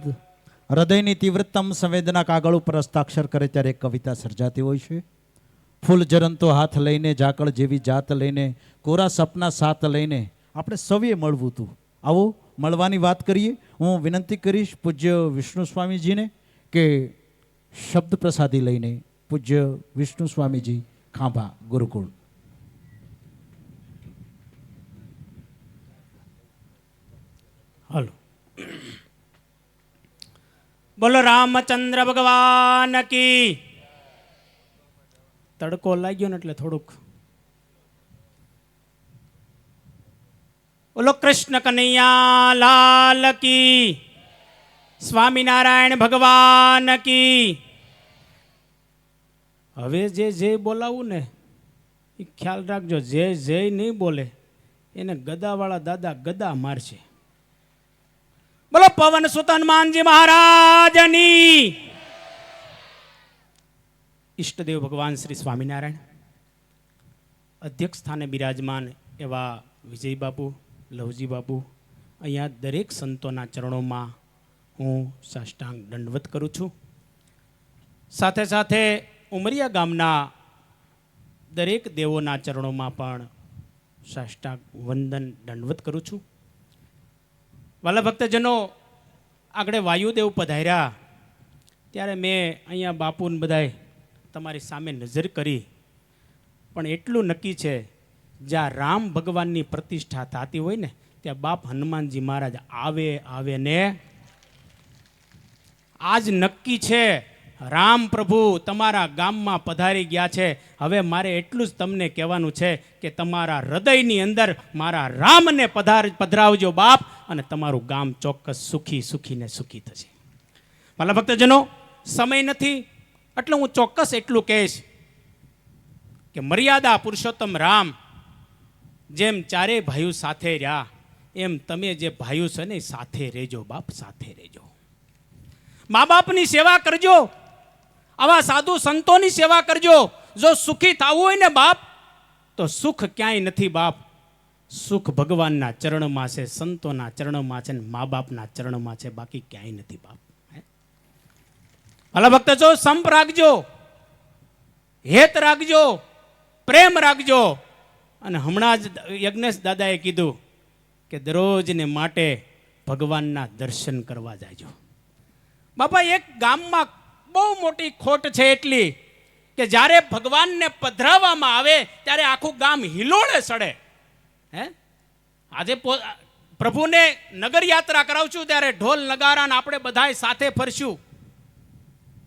B: હૃદયની તીવ્રતમ સંવેદના કાગળ ઉપર હસ્તાક્ષર કરે ત્યારે એક કવિતા સર્જાતી હોય છે. ફૂલ જરંતો હાથ લઈને, ઝાકળ જેવી જાત લઈને, કોરા સપના સાથ લઈને આપણે સૌએ મળવું હતું. આવો મળવાની વાત કરીએ. હું વિનંતી કરીશ પૂજ્ય વિષ્ણુ સ્વામીજીને કે શબ્દ પ્રસાદી લઈને પૂજ્ય વિષ્ણુ સ્વામીજી, ખાંભા ગુરુકુળ.
E: હાલો. બોલો રામચંદ્ર ભગવાન કી. તડકો લાગ્યો ને એટલે થોડુંક. બોલો કૃષ્ણ કનૈયા લાલ કી. સ્વામિનારાયણ ભગવાન કી. હવે જે બોલાવું ને એ ખ્યાલ રાખજો, જે નહીં બોલે એને ગદાવાળા દાદા ગદા મારશે. બોલો પવન સુત હનુમાનજી મહારાજની. ઈષ્ટદેવ ભગવાન શ્રી સ્વામિનારાયણ અધ્યક્ષ સ્થાને બિરાજમાન એવા વિજય બાપુ, લવજી બાપુ, અહીંયા દરેક સંતોના ચરણોમાં હું સાષ્ટાંગ દંડવત કરું છું. સાથે સાથે ઉમરિયા ગામના દરેક દેવોના ચરણોમાં પણ સાષ્ટાંગ વંદન દંડવત કરું છું. વાલા ભક્તજનો, આગળ વાયુદેવ પધાર્યા ત્યારે મેં અહીંયા બાપુને બધાય તમારી સામે નજર કરી, પણ એટલું નક્કી છે જ્યાં રામ ભગવાનની પ્રતિષ્ઠા થતી હોય ને ત્યાં બાપ હનુમાનજી મહારાજ આવે ને. આજ નક્કી છે રામ પ્રભુ તમારા ગામમાં પધારી ગયા છે. હવે મારે એટલું જ તમને કહેવાનું છે કે તમારા હૃદયની અંદર મારા રામને પધરાવજો બાપ, અને તમારું ગામ ચોક્કસ સુખી ને સુખી થશે. ભલા ભક્તજનો, સમય નથી એટલે હું ચોક્કસ એટલું કહીશ કે મર્યાદા પુરુષોત્તમ રામ જેમ ચારેય ભાઈઓ સાથે રહ્યા, એમ તમે જે ભાઈઓ છે ને સાથે રહેજો બાપ, સાથે રહેજો. મા બાપની સેવા કરજો, આવા સાધુ સંતોની સેવા કરજો. જો સુખી થવું હોય ને બાપ તો સુખ ક્યાંય નથી બાપ, સુખ ભગવાનના ચરણમાં છે, સંતોના ચરણમાં છે, મા બાપના ચરણમાં છે, બાકી ક્યાંય નથી બાપ. ભલા ભક્ત જો સંપ રાખજો, હેત રાખજો, પ્રેમ રાખજો. અને હમણાં જ યજ્ઞેશ દાદાએ કીધું કે દરરોજને માટે ભગવાનના દર્શન કરવા જાજો. બાપા એક ગામમાં બહુ મોટી ખોટ છે એટલી કે જ્યારે ભગવાનને પધરાવવામાં આવે ત્યારે આખું ગામ હિલોળે સડે. આજે પ્રભુને નગર યાત્રા કરાવશું ત્યારે ઢોલ નગારાને આપણે બધાય સાથે ફરશું,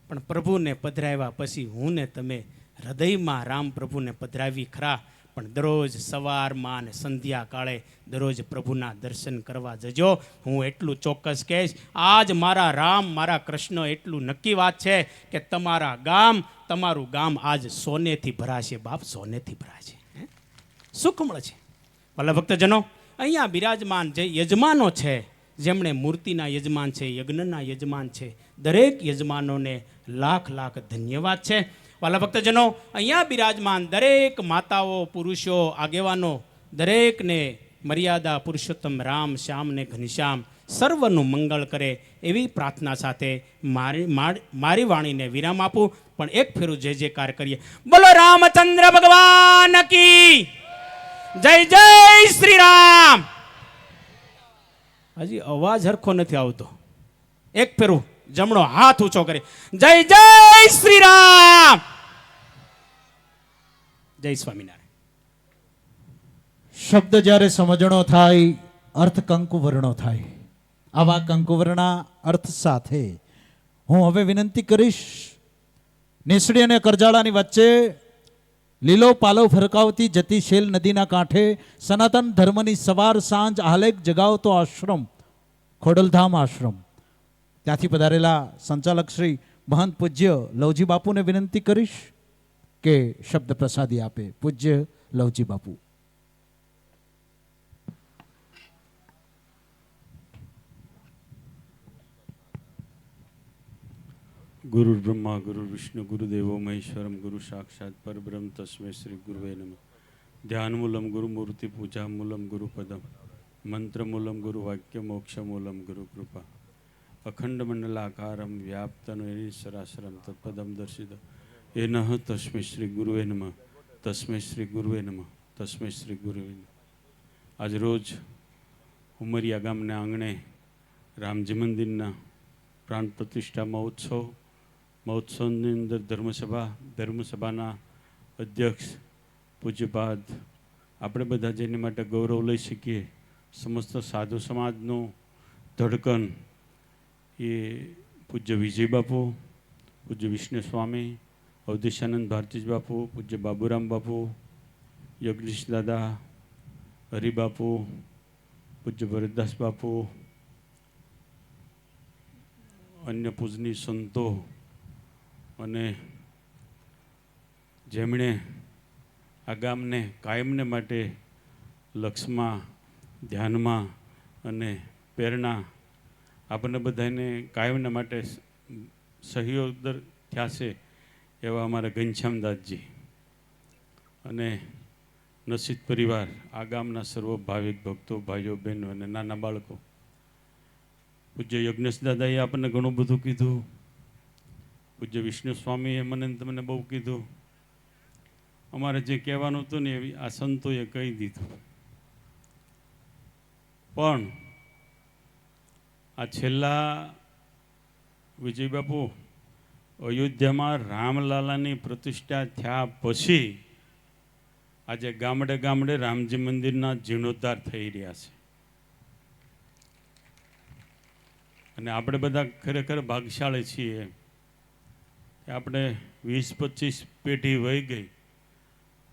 E: પણ પ્રભુને પધરાવ્યા પછી હું ને તમે હૃદયમાં રામ પ્રભુને પધરાવી ખરા, પણ દરરોજ સવારમાં અને સંધ્યા કાળે દરરોજ પ્રભુના દર્શન કરવા જજો. હું એટલું ચોક્કસ કહીશ, આજ મારા રામ મારા કૃષ્ણ એટલું નક્કી વાત છે કે તમારું ગામ આજ સોનેથી ભરાશે બાપ, સોનેથી ભરાશે, સુખ મળશે. ભલા ભક્તજનો, અહીંયા બિરાજમાન જે યજમાનો છે, જેમણે મૂર્તિના યજમાન છે, યજ્ઞના યજમાન છે, દરેક યજમાનોને લાખ લાખ ધન્યવાદ છે. વાલા ભક્તજનો, અહીંયા બિરાજમાન દરેક માતાઓ, પુરુષો, આગેવાનો, દરેકને મર્યાદા પુરુષોત્તમ રામ, શ્યામ ને ઘનશ્યામ સર્વનું મંગળ કરે એવી પ્રાર્થના સાથે મારી વાણીને વિરામ આપું. પણ એક ફેરું જય જયકાર કરીએ. બોલો રામચંદ્ર ભગવાન કી જય. જય શ્રી રામ. હજી અવાજ હરખો નથી આવતો. એક ફેરું જમણો હાથ ઊંચો કરે. જય જય શ્રી રામ. જય સ્વામિનારાયણ.
B: શબ્દ જ્યારે સમજણો થાય, અર્થ કંકુવર્ણો થાય. આવા કંકુવર્ણા અર્થ સાથે હું હવે વિનંતી કરીશ, નેસડી અને કરજાળાની વચ્ચે લીલો પાલવ ફરકાવતી જતી શેલ નદીના કાંઠે સનાતન ધર્મની સવાર સાંજ આલેખ જગાવતો આશ્રમ ખોડલધામ આશ્રમ, ત્યાંથી પધારેલા સંચાલક શ્રી મહંત પૂજ્ય લવજી બાપુને વિનંતી કરીશ કે શબ્દ પ્રસાદી આપે. પૂજ્ય લવજી બાપુ.
F: ગુરુ બ્રહ્મા ગુરુ વિષ્ણુ ગુરુદેવો મહેશ્વરમ ગુરુ સાક્ષાત પરબ્રહ્મ તસ્મૈ શ્રી ગુરુવે નમઃ. ધ્યાનમૂલમ ગુરુમૂર્તિ પૂજામૂલમ ગુરુપદમ મંત્રમૂલમ ગુરુ વાક્ય મોક્ષમૂલમ ગુરુ કૃપા અખંડ મંડલાકારમ વ્યાપ્તનો સરાસરમ તત્પદમ દર્શિત એનઃ તસ્મૈ શ્રી ગુરુવે નમઃ. તસ્મૈ શ્રી ગુરુવે નમઃ. તસ્મૈ શ્રી ગુરુવે નમઃ. આજ રોજ ઉમરિયા ગામના આંગણે રામજી મંદિરના પ્રાણ પ્રતિષ્ઠા મહોત્સવની અંદર ધર્મસભાના અધ્યક્ષ પૂજ્યપાદ આપણે બધા જેની માટે ગૌરવ લઈ શકીએ, સમસ્ત સાધુ સમાજનું ધડકન એ પૂજ્ય વિજય બાપુ, પૂજ્ય વિષ્ણુ સ્વામી, અવધેશાનંદ ભારતીજ બાપુ, પૂજ્ય બાબુરામ બાપુ, યજ્ઞેશ દાદા, હરિબાપુ, પૂજ્ય ભરતદાસ બાપુ, અન્ય પૂજનીય સંતો અને જેમણે આ ગામને કાયમને માટે લક્ષમાં, ધ્યાનમાં અને પ્રેરણા આપણને બધાને કાયમના માટે સહયોગ થયા છે એવા અમારા ઘનશ્યામદાસજી અને નસીદ પરિવાર, આ ગામના સર્વ ભાવિક ભક્તો, ભાઈઓ, બહેનો અને નાના બાળકો. પૂજ્ય યજ્ઞેશ દાદાએ આપણને ઘણું બધું કીધું. પૂજ્ય વિષ્ણુ સ્વામીએ મને તમને બહુ કીધું. અમારે જે કહેવાનું હતું ને એવી આ સંતોએ કહી દીધું. પણ આ છેલ્લા વિજય બાપુ અયોધ્યામાં રામલાલાની પ્રતિષ્ઠા થયા પછી આજે ગામડે ગામડે રામજી મંદિરના જીર્ણોદ્ધાર થઈ રહ્યા છે. અને આપણે બધા ખરેખર ભાગ્યશાળી છીએ કે આપણે 20-25 પેઢી વહી ગઈ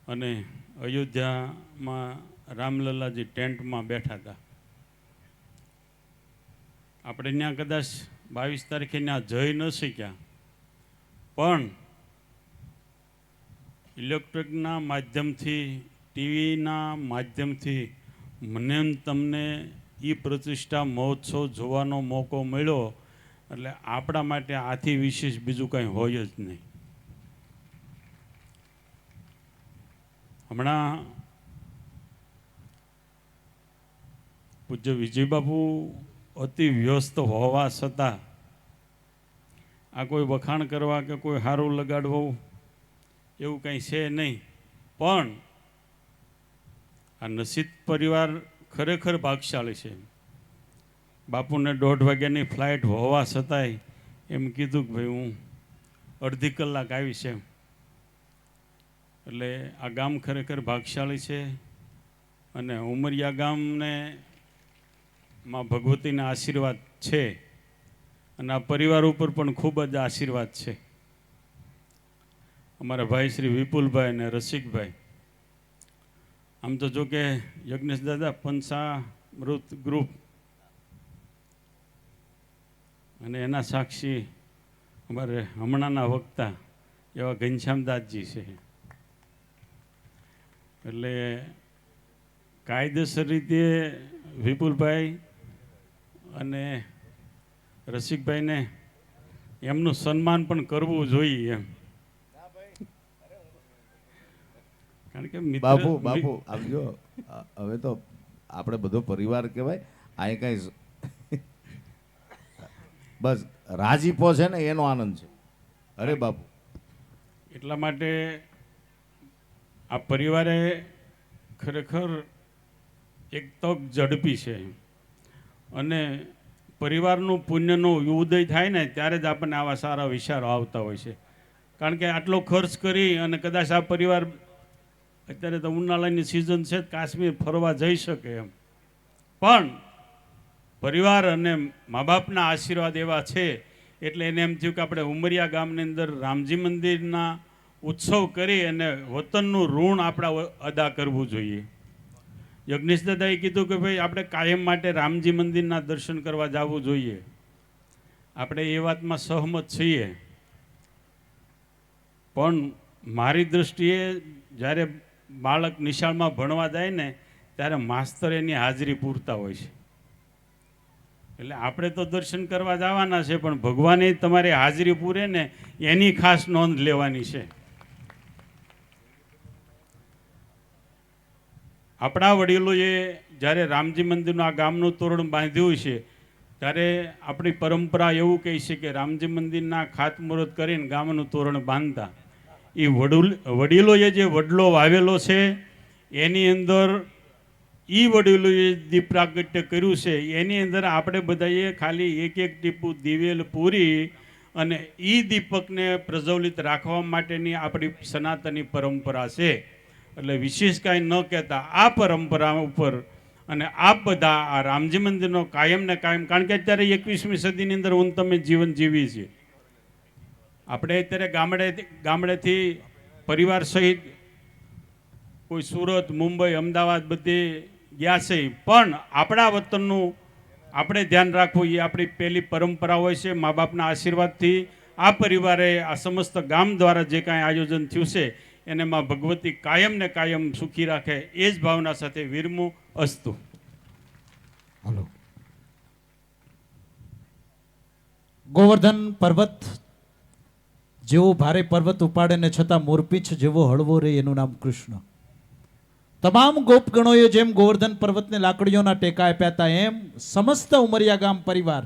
F: અને અયોધ્યામાં રામલલ્લાજી ટેન્ટમાં બેઠા હતા. આપણે ત્યાં કદાચ 22 તારીખે ત્યાં જઈ ન શક્યા, પણ ઇલેક્ટ્રિકના માધ્યમથી, ટીવીના માધ્યમથી મને તમને એ પ્રતિષ્ઠા મહોત્સવ જોવાનો મોકો મળ્યો. એટલે આપણા માટે આથી વિશેષ બીજું કંઈ હોય જ નહીં. હમણાં પૂજ્ય વિજયબાપુ અતિ વ્યસ્ત હોવા છતાં આ કોઈ વખાણ કરવા કે કોઈ સારું લગાડવું એવું કંઈ છે નહીં. પણ આ નસીદ પરિવાર ખરેખર ભાગશાળી છે. બાપુને 1:30 વાગ્યાની ફ્લાઇટ હોવા છતાંય એમ કીધું કે ભાઈ હું અડધી કલાક આવીશ એમ. એટલે આ ગામ ખરેખર ભાગશાળી છે. અને ઉમરિયા ગામને માં ભગવતીના આશીર્વાદ છે અને આ પરિવાર ઉપર પણ ખૂબ જ આશીર્વાદ છે. અમારા ભાઈ શ્રી વિપુલભાઈ અને રસિકભાઈ, આમ તો જો કે યજ્ઞેશ દાદા પંચામૃત ગ્રુપ અને એના સાક્ષી અમારે હમણાંના વક્તા એવા ઘનશ્યામદાસજી છે. એટલે કાયદેસર રીતે વિપુલભાઈ અને રસિકભાઈને એમનું સન્માન પણ કરવું જોઈએ એમ. કારણ કે મિત્ર
A: બાપુ બાપુ આવજો. હવે તો આપણે બધો પરિવાર કહેવાય. અહીં કઈ બસ રાજીપો છે ને એનો આનંદ છે. અરે બાપુ
F: એટલા માટે આ પરિવારે ખરેખર એક તક ઝડપી છે અને પરિવારનું પુણ્યનો ઉદય થાય ને ત્યારે જ આપણને આવા સારા વિચારો આવતા હોય છે. કારણ કે આટલો ખર્ચ કરી અને કદાચ આ પરિવાર અત્યારે તો ઉનાળાની સિઝન છે, કાશ્મીર ફરવા જઈ શકે એમ, પણ પરિવાર અને મા બાપના આશીર્વાદ એવા છે એટલે એને એમ થયું કે આપણે ઉમરિયા ગામની અંદર રામજી મંદિરના ઉત્સવ કરી અને વતનનું ઋણ આપણા અદા કરવું જોઈએ. યજ્ઞેશ દાદાએ કીધું કે ભાઈ આપણે કાયમ માટે રામજી મંદિરના દર્શન કરવા જવું જોઈએ. આપણે એ વાતમાં સહમત છીએ, પણ મારી દૃષ્ટિએ જ્યારે બાળક નિશાળમાં ભણવા જાય ને ત્યારે માસ્તર એની હાજરી પૂરતા હોય છે. એટલે આપણે તો દર્શન કરવા જવાના છે, પણ ભગવાને તમારી હાજરી પૂરે ને એની ખાસ નોંધ લેવાની છે. આપણા વડીલોએ જ્યારે રામજી મંદિરનું આ ગામનું તોરણ બાંધ્યું છે ત્યારે આપણી પરંપરા એવું કહે છે કે રામજી મંદિરના ખાતમુહૂર્ત કરીને ગામનું તોરણ બાંધતા. એ વડીલોએ જે વડલો વાવેલો છે એની અંદર વડીલોએ દીપ પ્રાગટ્ય કર્યું છે, એની અંદર આપણે બધાએ ખાલી એક એક ટીપું દિવેલ પૂરી અને દીપકને પ્રજ્વલિત રાખવા માટેની આપણી સનાતની પરંપરા છે. એટલે વિશેષ કાંઈ ન કહેતા આ પરંપરા ઉપર અને આપ બધા આ રામજી મંદિરનો કાયમ ને કાયમ, કારણ કે અત્યારે 21મી સદીની અંદર હું તમે જીવન જીવી છીએ. આપણે અત્યારે ગામડેથી પરિવાર સહિત કોઈ સુરત, મુંબઈ, અમદાવાદ બધે ગયા છે, પણ આપણા વતનનું આપણે ધ્યાન રાખવું એ આપણી પહેલી પરંપરા હોય છે. મા બાપના આશીર્વાદથી આ પરિવારે આ સમસ્ત ગામ દ્વારા જે કાંઈ આયોજન થયું છે એને માં ભગવતી કાયમ ને કાયમ સુખી રાખે એ જ ભાવના સાથે વિરમું અસ્તુ.
B: હાલો. ગોવર્ધન પર્વત જેવો ભારે પર્વત ઉપાડે ને છતાં મોરપીંછ જેવો હળવો રહે એનું નામ કૃષ્ણ. તમામ ગોપગણોએ જેમ ગોવર્ધન પર્વતને લાકડીઓના ટેકા આપ્યા હતા એમ સમસ્ત ઉમરિયા ગામ પરિવાર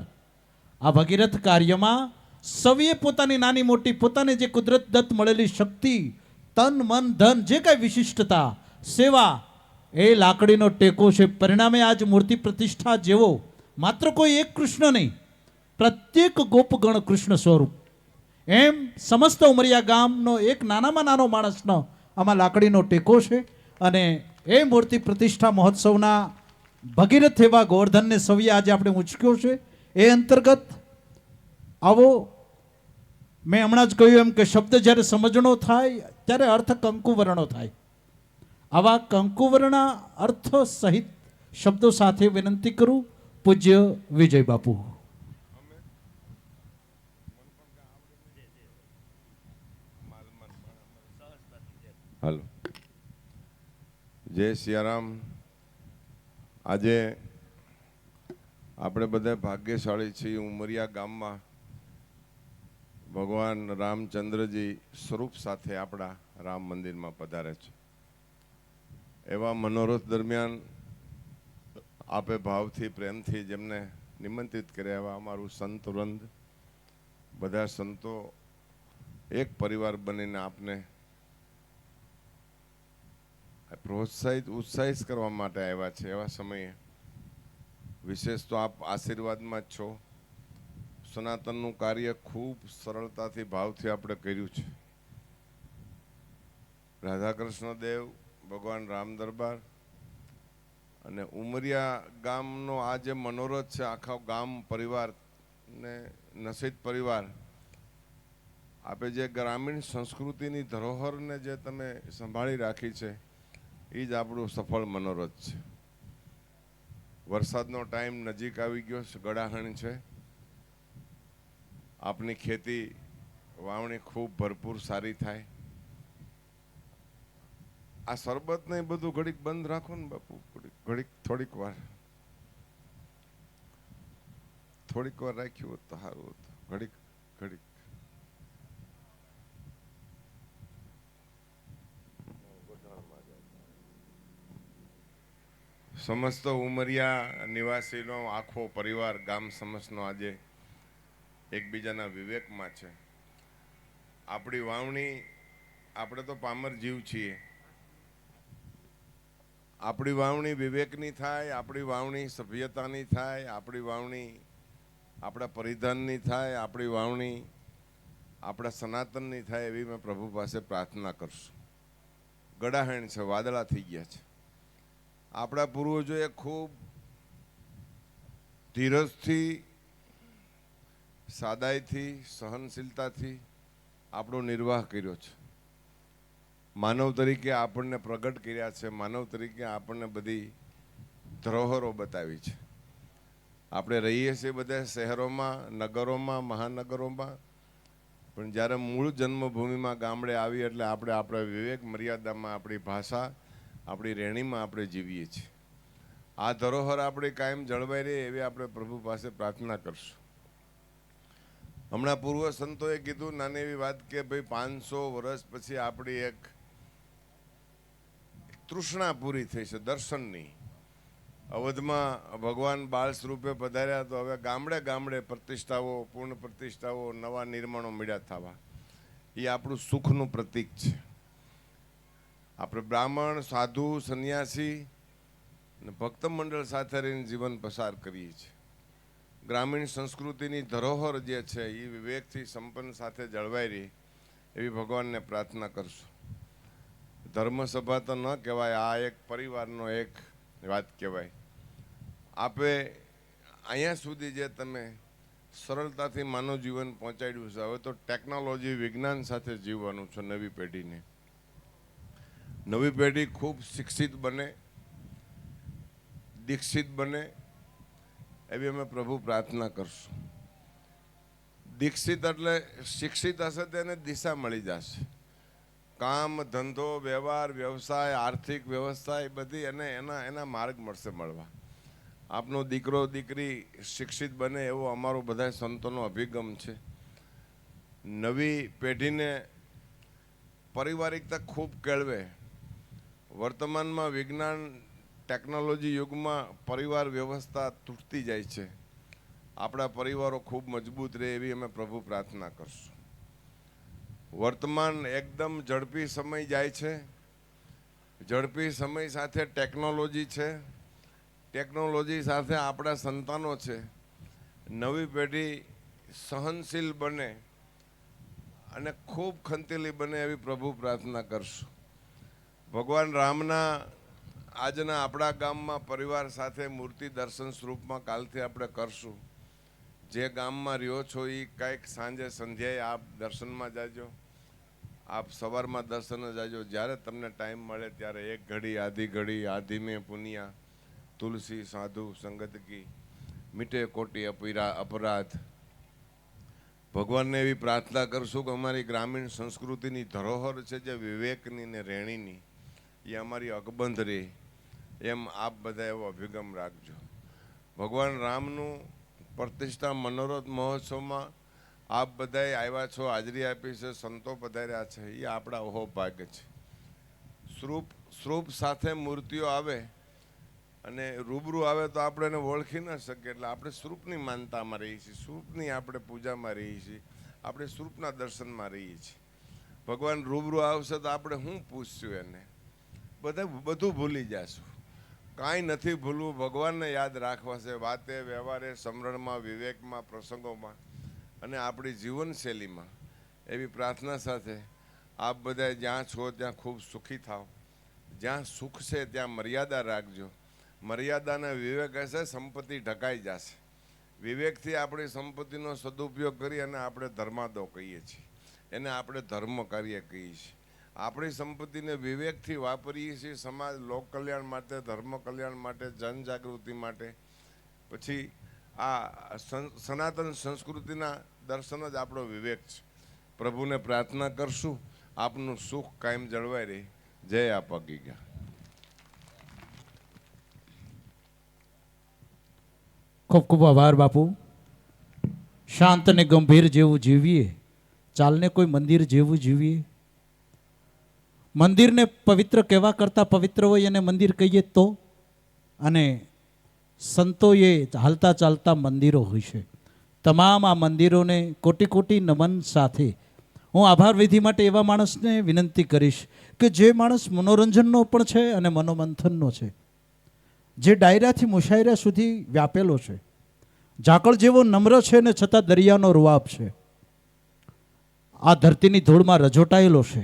B: આ ભગીરથ કાર્યમાં સૌએ પોતાની નાની મોટી પોતાને જે કુદરત દત્ત મળેલી શક્તિ, તન મન ધન જે કાંઈ વિશિષ્ટતા, સેવા એ લાકડીનો ટેકો છે. પરિણામે આજ મૂર્તિ પ્રતિષ્ઠા જેવો માત્ર કોઈ એક કૃષ્ણ નહીં, પ્રત્યેક ગોપગણ કૃષ્ણ સ્વરૂપ એમ સમસ્ત ઉમરિયા ગામનો એક નાનામાં નાનો માણસનો આમાં લાકડીનો ટેકો છે. અને એ મૂર્તિ પ્રતિષ્ઠા મહોત્સવના ભગીરથ એવા ગોવર્ધનને સૌએ આજે આપણે ઉંચક્યો છે. એ અંતર્ગત આવો મેં હમણાં જ કહ્યું એમ કે શબ્દ જ્યારે સમજણો થાય ત્યારે અર્થ કંકુવર્ણો થાય. આવા કંકુવર્ણા અર્થ સહિત શબ્દો સાથે વિનંતી કરું પૂજ્ય વિજય બાપુ.
G: હાલો. જય સિયારામ. આજે આપણે બધા ભાગ્યશાળી છીએ. ઉમરિયા ગામમાં ભગવાન રામચંદ્રજી સ્વરૂપ સાથે આપણા રામ મંદિરમાં પધારે છે. એવા મનોરથ દરમિયાન આપે ભાવથી પ્રેમથી જેમને નિમંત્રિત કર્યા એવા અમારું સંત વૃંદ, બધા સંતો એક પરિવાર બનીને આપને પ્રોત્સાહિત ઉત્સાહિત કરવા માટે આવ્યા છે. એવા સમયે વિશેષ તો આપ આશીર્વાદમાં જ છો. સનાતનનું કાર્ય ખૂબ સરળતાથી ભાવથી આપણે કર્યું છે. રાધાકૃષ્ણ દેવ, ભગવાન રામ દરબાર અને ઉમરિયા ગામનો આ જે મનોરથ છે, આખા ગામ પરિવાર ને નસીદ પરિવાર, આપે જે ગ્રામીણ સંસ્કૃતિની ધરોહરને જે તમે સંભાળી રાખી છે એ જ આપણું સફળ મનોરથ છે. વરસાદનો ટાઈમ નજીક આવી ગયો છે, ગળાહણ છે. આપની ખેતી વાવણી ખૂબ ભરપૂર સારી થાય. આ શરબત ને બધું ઘડીક બંધ રાખો ને બાપુ, ઘડીક થોડીક વાર રાખ્યું હોત તો સારું હતું. ઘડીક ઘડીક સમસ્ત ઉમરિયા નિવાસીનો આખો પરિવાર ગામ સમસ્તનો આજે એકબીજાના વિવેકમાં છે. આપણી વાવણી, આપણે તો પામર જીવ છીએ, આપણી વાવણી વિવેકની થાય, આપણી વાવણી સભ્યતાની થાય, આપણી વાવણી આપણા પરિધાનની થાય, આપણી વાવણી આપણા સનાતનની થાય, એવી મેં પ્રભુ પાસે પ્રાર્થના કરશું. ગડાહેણ છે, વાદળા થઈ ગયા છે. આપણા પૂર્વજોએ ખૂબ ધીરજથી, સાદાઈથી, સહનશીલતાથી આપણો નિર્વાહ કર્યો છે. માનવ તરીકે આપણને પ્રગટ કર્યા છે, માનવ તરીકે આપણને બધી ધરોહરો બતાવી છે. આપણે રહીએ છીએ બધા શહેરોમાં, નગરોમાં, મહાનગરોમાં, પણ જ્યારે મૂળ જન્મભૂમિમાં ગામડે આવી એટલે આપણે આપણા વિવેક મર્યાદામાં, આપણી ભાષા, આપણી રહેણીમાં આપણે જીવીએ છીએ. આ ધરોહર આપણે કાયમ જળવાઈ રહે એવી આપણે પ્રભુ પાસે પ્રાર્થના કરશું. હમણાં પૂર્વ સંતોએ કીધું નાની એવી વાત કે ભાઈ 500 વર્ષ પછી આપણી એક તૃષ્ણા પૂરી થઈ છે દર્શનની. અવધમાં ભગવાન બાળ સ્વરૂપે પધાર્યા તો હવે ગામડે ગામડે પ્રતિષ્ઠાઓ, પૂર્ણ પ્રતિષ્ઠાઓ, નવા નિર્માણો મળ્યા થવા. એ આપણું સુખનું પ્રતીક છે. આપણે બ્રાહ્મણ, સાધુ, સંન્યાસી અને ભક્ત મંડળ સાથે રહીને જીવન પસાર કરીએ છીએ. ગ્રામીણ સંસ્કૃતિની ધરોહર જે છે એ વિવેકથી સંપન્ન સાથે જળવાઈ રહી એવી ભગવાનને પ્રાર્થના કરશું. ધર્મસભા તો ન કહેવાય, આ એક પરિવારનો એક વાત કહેવાય. આપે અહીંયા સુધી જે તમે સરળતાથી માનવ જીવન પહોંચાડ્યું છે, હવે તો ટેકનોલોજી, વિજ્ઞાન સાથે જીવવાનું છે. નવી પેઢીને, નવી પેઢી ખૂબ શિક્ષિત બને, દીક્ષિત બને એવી અમે પ્રભુ પ્રાર્થના કરશું. દીક્ષિત એટલે શિક્ષિત હશે તેને દિશા મળી જશે. કામ, ધંધો, વ્યવહાર, વ્યવસાય, આર્થિક વ્યવસ્થા એ બધી એના માર્ગ મળશે મળવા. આપનો દીકરો દીકરી શિક્ષિત બને એવો અમારો બધા સંતોનો અભિગમ છે. નવી પેઢીને પારિવારિકતા ખૂબ કેળવે. વર્તમાનમાં વિજ્ઞાન ટેકનોલોજી યુગમાં પરિવાર વ્યવસ્થા તૂટતી જાય છે. આપણા પરિવારો ખૂબ મજબૂત રહે એવી અમે પ્રભુ પ્રાર્થના કરશું. વર્તમાન એકદમ ઝડપી સમય જાય છે. ઝડપી સમય સાથે ટેકનોલોજી છે, ટેકનોલોજી સાથે આપણા સંતાનો છે. નવી પેઢી સહનશીલ બને અને ખૂબ ખંતેલી બને એવી પ્રભુ પ્રાર્થના કરશું. ભગવાન રામના આજના આપણા ગામમાં પરિવાર સાથે મૂર્તિ દર્શન સ્વરૂપમાં કાલથી આપણે કરશું. જે ગામમાં રહ્યો છો એ કંઈક સાંજે સંધ્યાએ આપ દર્શનમાં જાજો, આપ સવારમાં દર્શન જાજો. જ્યારે તમને ટાઈમ મળે ત્યારે એક ઘડી, આધી ઘડી, આધી મેં પુનિયા, તુલસી સાધુ સંગત કી, મીટે કોટી અપરાધ. ભગવાનને એવી પ્રાર્થના કરશું કે અમારી ગ્રામીણ સંસ્કૃતિની ધરોહર છે જે વિવેકની ને રહેણીની, એ અમારી અકબંધ રહે એમ આપ બધા એવો અભિગમ રાખજો. ભગવાન રામનું પ્રતિષ્ઠા મનોરથ મહોત્સવમાં આપ બધાએ આવ્યા છો, હાજરી આપી છે, સંતો પધાર્યા છે, એ આપણા ઓહો ભાગ્ય છે. સ્વરૂપ સાથે મૂર્તિઓ આવે અને રૂબરૂ આવે તો આપણે એને ઓળખી ન શકીએ. એટલે આપણે સ્વરૂપની માનતામાં રહીએ છીએ, સ્વરૂપની આપણે પૂજામાં રહીએ છીએ, આપણે સ્વરૂપના દર્શનમાં રહીએ છીએ. ભગવાન રૂબરૂ આવશે તો આપણે શું પૂછશું એને? બધું ભૂલી જશું. કાંઈ નથી ભૂલવું, ભગવાનને યાદ રાખવા છે. વાતે, વ્યવહારે, સમરણમાં, વિવેકમાં, પ્રસંગોમાં અને આપણી જીવનશૈલીમાં. એવી પ્રાર્થના સાથે આપ બધા જ્યાં છો ત્યાં ખૂબ સુખી થાવ. જ્યાં સુખ છે ત્યાં મર્યાદા રાખજો. મર્યાદાના વિવેક હશે, સંપત્તિ ઢકાઈ જશે. વિવેકથી આપણી સંપત્તિનો સદુપયોગ કરી અને આપણે ધર્માદો કહીએ છીએ, એને આપણે ધર્મ કાર્ય કહીએ છીએ. આપણી સંપત્તિને વિવેકથી વાપરીએ છીએ સમાજ લોક કલ્યાણ માટે, ધર્મ કલ્યાણ માટે, જનજાગૃતિ માટે. પછી આ સનાતન સંસ્કૃતિના દર્શન જ આપણો વિવેક છે. પ્રભુને પ્રાર્થના કરશું આપનું સુખ કાયમ જળવાઈ રહે. જય આપા ગીગા.
B: ખૂબ ખૂબ આભાર બાપુ. શાંત અને ગંભીર જેવું જીવીએ, ચાલને કોઈ મંદિર જેવું જીવીએ. મંદિરને પવિત્ર કહેવા કરતાં પવિત્ર હોય અને મંદિર કહીએ તો. અને સંતોએ હાલતા ચાલતા મંદિરો હોય છે. તમામ આ મંદિરોને કોટી કોટી નમન સાથે હું આભાર વિધિ માટે એવા માણસને વિનંતી કરીશ કે જે માણસ મનોરંજનનો પણ છે અને મનોમંથનનો છે, જે ડાયરાથી મુશાયરા સુધી વ્યાપેલો છે, ઝાકળ જેવો નમ્ર છે ને છતાં દરિયાનો રૂઆબ છે, આ ધરતીની ધૂળમાં રજોટાયેલો છે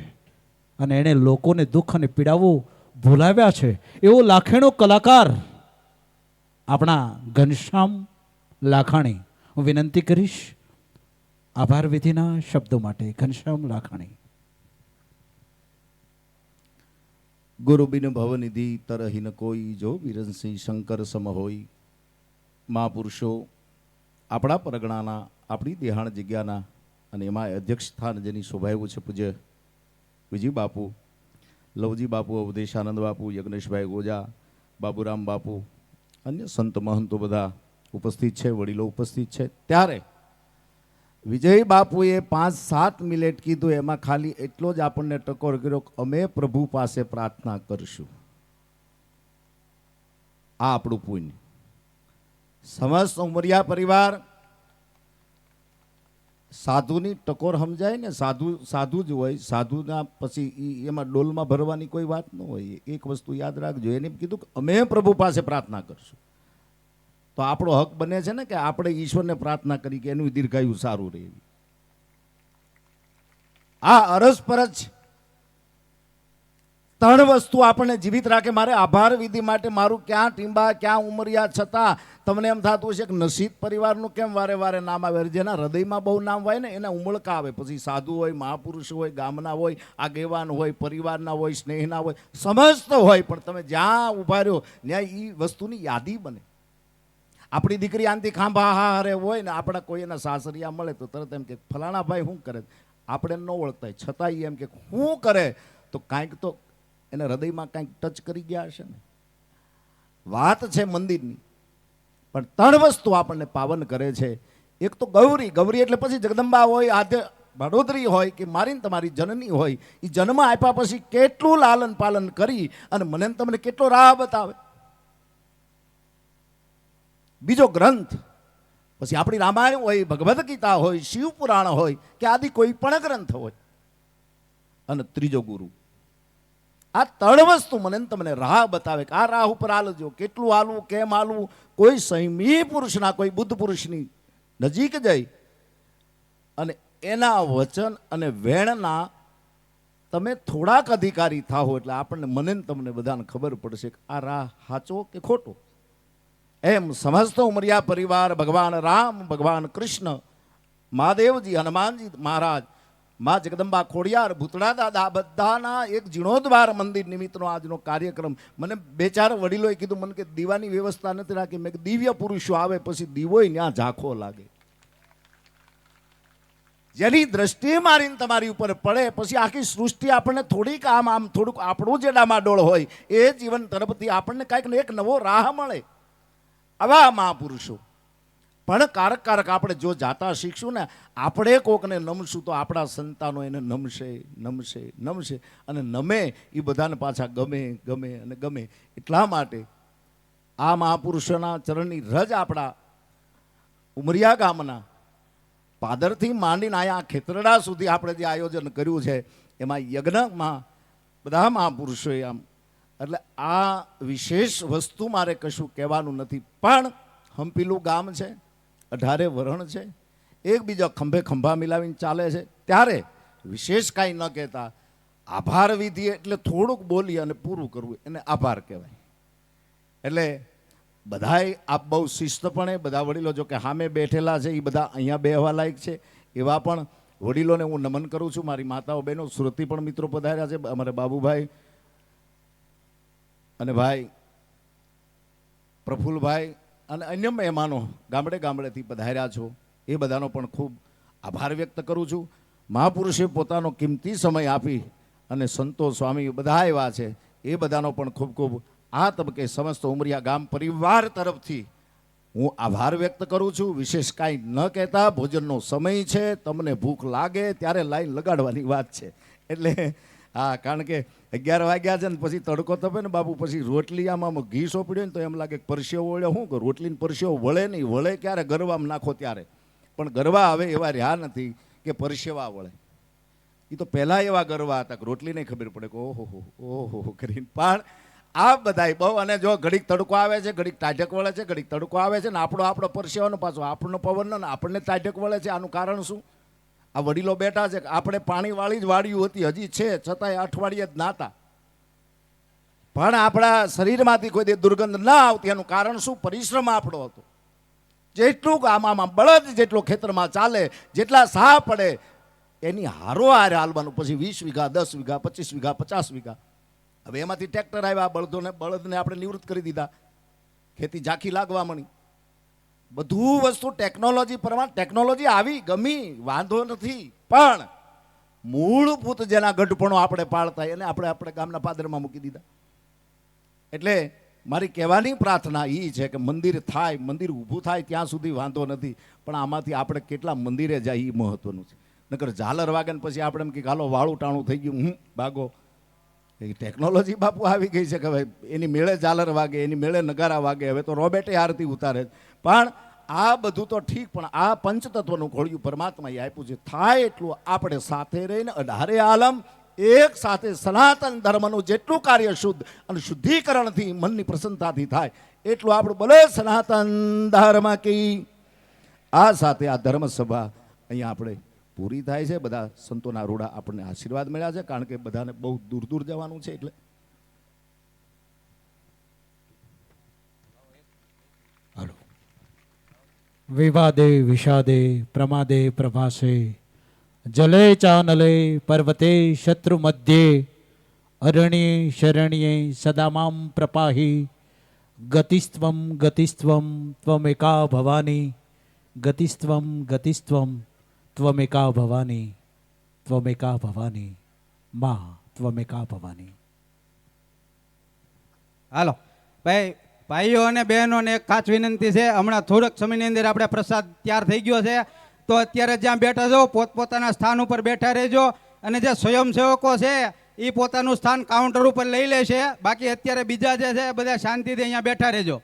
B: અને એણે લોકોને દુઃખ અને પીડાઓ ભૂલાવ્યા છે, એવો લાખેણો કલાકાર આપણા ઘનશ્યામ લાખાણી. હું વિનંતી કરીશ આભાર વિધિના શબ્દો માટે. ઘનશ્યામ લાખાણી.
A: ગુરુ બિન ભવનિધિ તરહિન કોઈ, જો વિરંસી શંકર સમ હોય. મહાપુરુષો આપણા પરગણાના, આપણી દેહાણ જગ્યાના અને એમાં અધ્યક્ષ સ્થાન જેની શોભાયું છે પૂજ્ય વિજી બાપુ, લવજી બાપુ, અવધેશાનંદ બાપુ, યજ્ઞેશભાઈ ગોજા, બાબુરામ બાપુ, અન્ય સંત મહંતો બધા ઉપસ્થિત છે, વડીલો ઉપસ્થિત છે. ત્યારે વિજય બાપુએ 5-7 મિનિટ કીધું, એમાં ખાલી એટલો જ આપણને ટકોર કર્યો કે અમે પ્રભુ પાસે પ્રાર્થના કરશું. આ આપણું પુણ્ય. સમસ્ત ઉમરિયા પરિવાર સાધુની ટકોર સમજાય ને, સાધુ જ હોય. સાધુના પછી એમાં ડોલમાં ભરવાની કોઈ વાત ન હોય. એક વસ્તુ યાદ રાખજો, એને કીધું કે અમે પ્રભુ પાસે પ્રાર્થના કરશું. તો આપણો હક બને છે ને કે આપણે ઈશ્વરને પ્રાર્થના કરી કે એનું દીર્ઘાયુ સારું રહે. આ અરસપરસ 3 વસ્તુ આપણને જીવિત રાખે. મારે આભાર વિધિ માટે મારું ક્યાં ટીંબા, ક્યાં ઉમરિયા, છતાં તમને એમ થતું હશે કે નસીબ પરિવારનું કેમ વારે વારે નામ આવે. જેના હૃદયમાં બહુ નામ હોય ને એના ઉમળકા આવે. પછી સાધુ હોય, મહાપુરુષ હોય, ગામના હોય, આગેવાન હોય, પરિવારના હોય, સ્નેહના હોય, સમસ્ત હોય, પણ તમે જ્યાં ઉભા રહ્યો ત્યાં એ વસ્તુની યાદી બને. આપણી દીકરી આંતી ખાંભા હારે હોય ને, આપણા કોઈ એના સાસરિયા મળે તો તરત એમ કે ફલાણા ભાઈ શું કરે, આપણે ન ઓળખતા છતાં એમ કે શું કરે, તો કાંઈક તો એને હૃદયમાં કાંઈક ટચ કરી ગયા હશે ને. વાત છે મંદિરની, પણ 3 વસ્તુ આપણને પાવન કરે છે. એક તો ગૌરી. ગૌરી એટલે પછી જગદંબા હોય, આદ્ય વડોદરી હોય કે મારીને તમારી જનની હોય. એ જન્મ આપ્યા પછી કેટલું લાલન પાલન કરી અને મને તમને કેટલો રાહ બતાવે. બીજો ગ્રંથ, પછી આપણી રામાયણ હોય, ભગવદ્ ગીતા હોય, શિવ પુરાણ હોય કે આદિ કોઈ પણ ગ્રંથ હોય. અને ત્રીજો ગુરુ. આ 3 વસ્તુ મને તમને રાહ બતાવે કે આ રાહ ઉપર હાલજો. કેટલું હાલવું, કેમ હાલવું. કોઈ સંયમી પુરુષના, કોઈ બુદ્ધ પુરુષની નજીક જઈ અને એના વચન અને વેણના તમે થોડાક અધિકારી થાઓ એટલે આપણને, મને તમને બધાને ખબર પડશે કે આ રાહ સાચો કે ખોટો. એમ સમસ્ત ઉમરિયા પરિવાર, ભગવાન રામ, ભગવાન કૃષ્ણ, મહાદેવજી, હનુમાનજી મહારાજ, મા જગદંબા ખોડિયાર, ભૂતળા દાદા, બધાના એક જીર્ણોદ્વાર મંદિર નિમિત્તનો આજનો કાર્યક્રમ. મને 2-4 વડીલોએ કીધું, મને કે દીવાની વ્યવસ્થા નથી રાખી. મેં દિવ્ય પુરુષો આવે પછી દીવોય ત્યાં ઝાંખો લાગે. જેની દ્રષ્ટિએ મારીને તમારી ઉપર પડે પછી આખી સૃષ્ટિ આપણને થોડીક આમ થોડુંક આપણું જે ડામાડોળ હોય એ જીવન તરફથી આપણને કાંઈક એક નવો રાહ મળે. આવા મહાપુરુષો પણ કારક આપણે જો જાતા શીખશું ને, આપણે કોકને નમશું તો આપણા સંતાનો એને નમશે અને નમે એ બધાને પાછા ગમે અને ગમે. એટલા માટે આ મહાપુરુષોના ચરણની રજ આપણા ઉમરિયા ગામના પાદરથી માંડીને અહીંયા ખેતરડા સુધી આપણે જે આયોજન કર્યું છે એમાં યજ્ઞમાં બધા મહાપુરુષોએ આમ, એટલે આ વિશેષ વસ્તુ મારે કશું કહેવાનું નથી. પણ હંપીલું ગામ છે, 18 વરણ છે, એકબીજા ખંભે ખંભા મિલાવીને ચાલે છે. ત્યારે વિશેષ કાંઈ ન કહેતા આભાર વિધિ એટલે થોડુંક બોલી અને પૂરું કરવું, એને આભાર કહેવાય. એટલે બધાય આપ બહુ શિસ્તપણે બધા વડીલો, જો કે સામે બેઠેલા છે એ બધા અહીંયા બેહવા લાયક છે એવા પણ વડીલોને હું નમન કરું છું. મારી માતાઓ બહેનો, સુરતથી પણ મિત્રો પધાર્યા છે, અમારે બાબુભાઈ અને ભાઈ પ્રફુલભાઈ અને અન્ય મહેમાનો ગામડેથી પધાર્યા છો, એ બધાનો પણ ખૂબ આભાર વ્યક્ત કરું છું. મહાપુરુષે પોતાનો કિંમતી સમય આપી અને સંતો સ્વામી બધા એવા છે, એ બધાનો પણ ખૂબ ખૂબ આ તબકે સમસ્ત ઉમરિયા ગામ પરિવાર તરફથી હું આભાર વ્યક્ત કરું છું. વિશેષ કાંઈ ન કહેતા, ભોજનનો સમય છે, તમને ભૂખ લાગે ત્યારે લાઈન લગાડવાની વાત છે. એટલે હા, કારણ કે 11 વાગ્યા છે ને પછી તડકો તપે ને બાપુ, પછી રોટલી આમાં ઘી સોંપડ્યો ને તો એમ લાગે કે પરસેવો વળ્યો. શું કે રોટલીને પરસેવો વળે નહીં, વળે ક્યારે ગરવામાં નાખો ત્યારે. પણ ગરવા હવે એવા રહ્યા નથી કે પરસેવા વળે. એ તો પહેલાં એવા ગરવા હતા કે રોટલીને ખબર પડે કે ઓહો કરીને. પણ આ બધાય બહુ, અને જો ઘડીક તડકો આવે છે, ઘડીક ટાઢક વળે છે, ઘડીક તડકો આવે છે ને આપણો પરસેવાનો પાછો આપણનો પવનનો ને આપણને ટાઢક વળે છે. આનું કારણ શું? આ વડીલો બેઠા છે, આપણે પાણીવાળી જ વાળ્યું હતી, હજી છે, છતાંય અઠવાડિયે જ નાતા. પણ આપણા શરીરમાંથી કોઈ દે દુર્ગંધ ના આવતી. એનું કારણ શું? પરિશ્રમ આપણો હતો. જેટલું આમાં બળદ જેટલો ખેતરમાં ચાલે, જેટલા સાહ પડે એની હારો હારે હાલવાનું. પછી 20 વીઘા, 10 વીઘા, 25 વીઘા, 50 વીઘા. હવે એમાંથી ટ્રેક્ટર આવ્યા, બળદને આપણે નિવૃત્ત કરી દીધા, ખેતી ઝાંખી લાગવા મળી. બધું વસ્તુ ટેકનોલોજી પ્રમાણે, ટેકનોલોજી આવી ગમી, વાંધો નથી, પણ મૂળભૂત જેના ગઢપણો આપણે પાળતા એને આપણે ગામના પાદરમાં મૂકી દીધા. એટલે મારી કહેવાની પ્રાર્થના એ છે કે મંદિર થાય, મંદિર ઊભું થાય ત્યાં સુધી વાંધો નથી, પણ આમાંથી આપણે કેટલા મંદિરે જાય એ મહત્વનું છે. નકર ઝાલર વાગે ને પછી આપણે એમ કે હાલો વાળું ટાણું થઈ ગયું, ભાગો. એ ટેકનોલોજી બાપુ આવી ગઈ છે કે હવે એની મેળે ઝાલર વાગે, એની મેળે નગારા વાગે, હવે તો રોબેટે આરતી ઉતારે. પણ આ બધું તો ઠીક, પણ આ પંચતત્વનું ખોળિયું પરમાત્માએ આપ્યું છે. થાય એટલું આપણે સાથે રહીને 18 આલમ એક સાથે સનાતન ધર્મનું જેટલું કાર્ય શુદ્ધ અને શુદ્ધિકરણથી મનની પ્રસન્નતાથી થાય એટલું આપણું બોલે સનાતન ધર્મ કી. આ સાથે આ ધર્મ સભા અહીંયા આપણે પૂરી થાય છે. બધા સંતોના રૂડા આપણને આશીર્વાદ મળ્યા છે, કારણ કે બધાને બહુ દૂર દૂર જવાનું છે. એટલે
B: વિવાદે વિષાદે પ્રમાદે પ્રભાસે જલે ચાનલે પર્વતે શત્રુ મધ્યે અરણ્યે શરણ્યે સદામામ પ્રપાહી ગતિસ્ત્વમ ગતિસ્ત્વમ ત્વમેકા ભવાની ગતિસ્ત્વમ ગતિસ્ત્વમ ત્વમેકા ભવાની ત્વમેકા ભવાની મા ત્વમેકા ભવાની.
H: હાલો ભાઈઓ અને બહેનોને એક ખાસ વિનંતી છે. હમણાં થોડોક સમયની અંદર આપણે પ્રસાદ તૈયાર થઈ ગયો છે, તો અત્યારે જ્યાં બેઠા છો પોતપોતાના સ્થાન ઉપર બેઠા રહેજો. અને જે સ્વયંસેવકો છે એ પોતાનું સ્થાન કાઉન્ટર ઉપર લઈ લેશે. બાકી અત્યારે બીજા જે છે બધા શાંતિથી અહીંયા બેઠા રહેજો.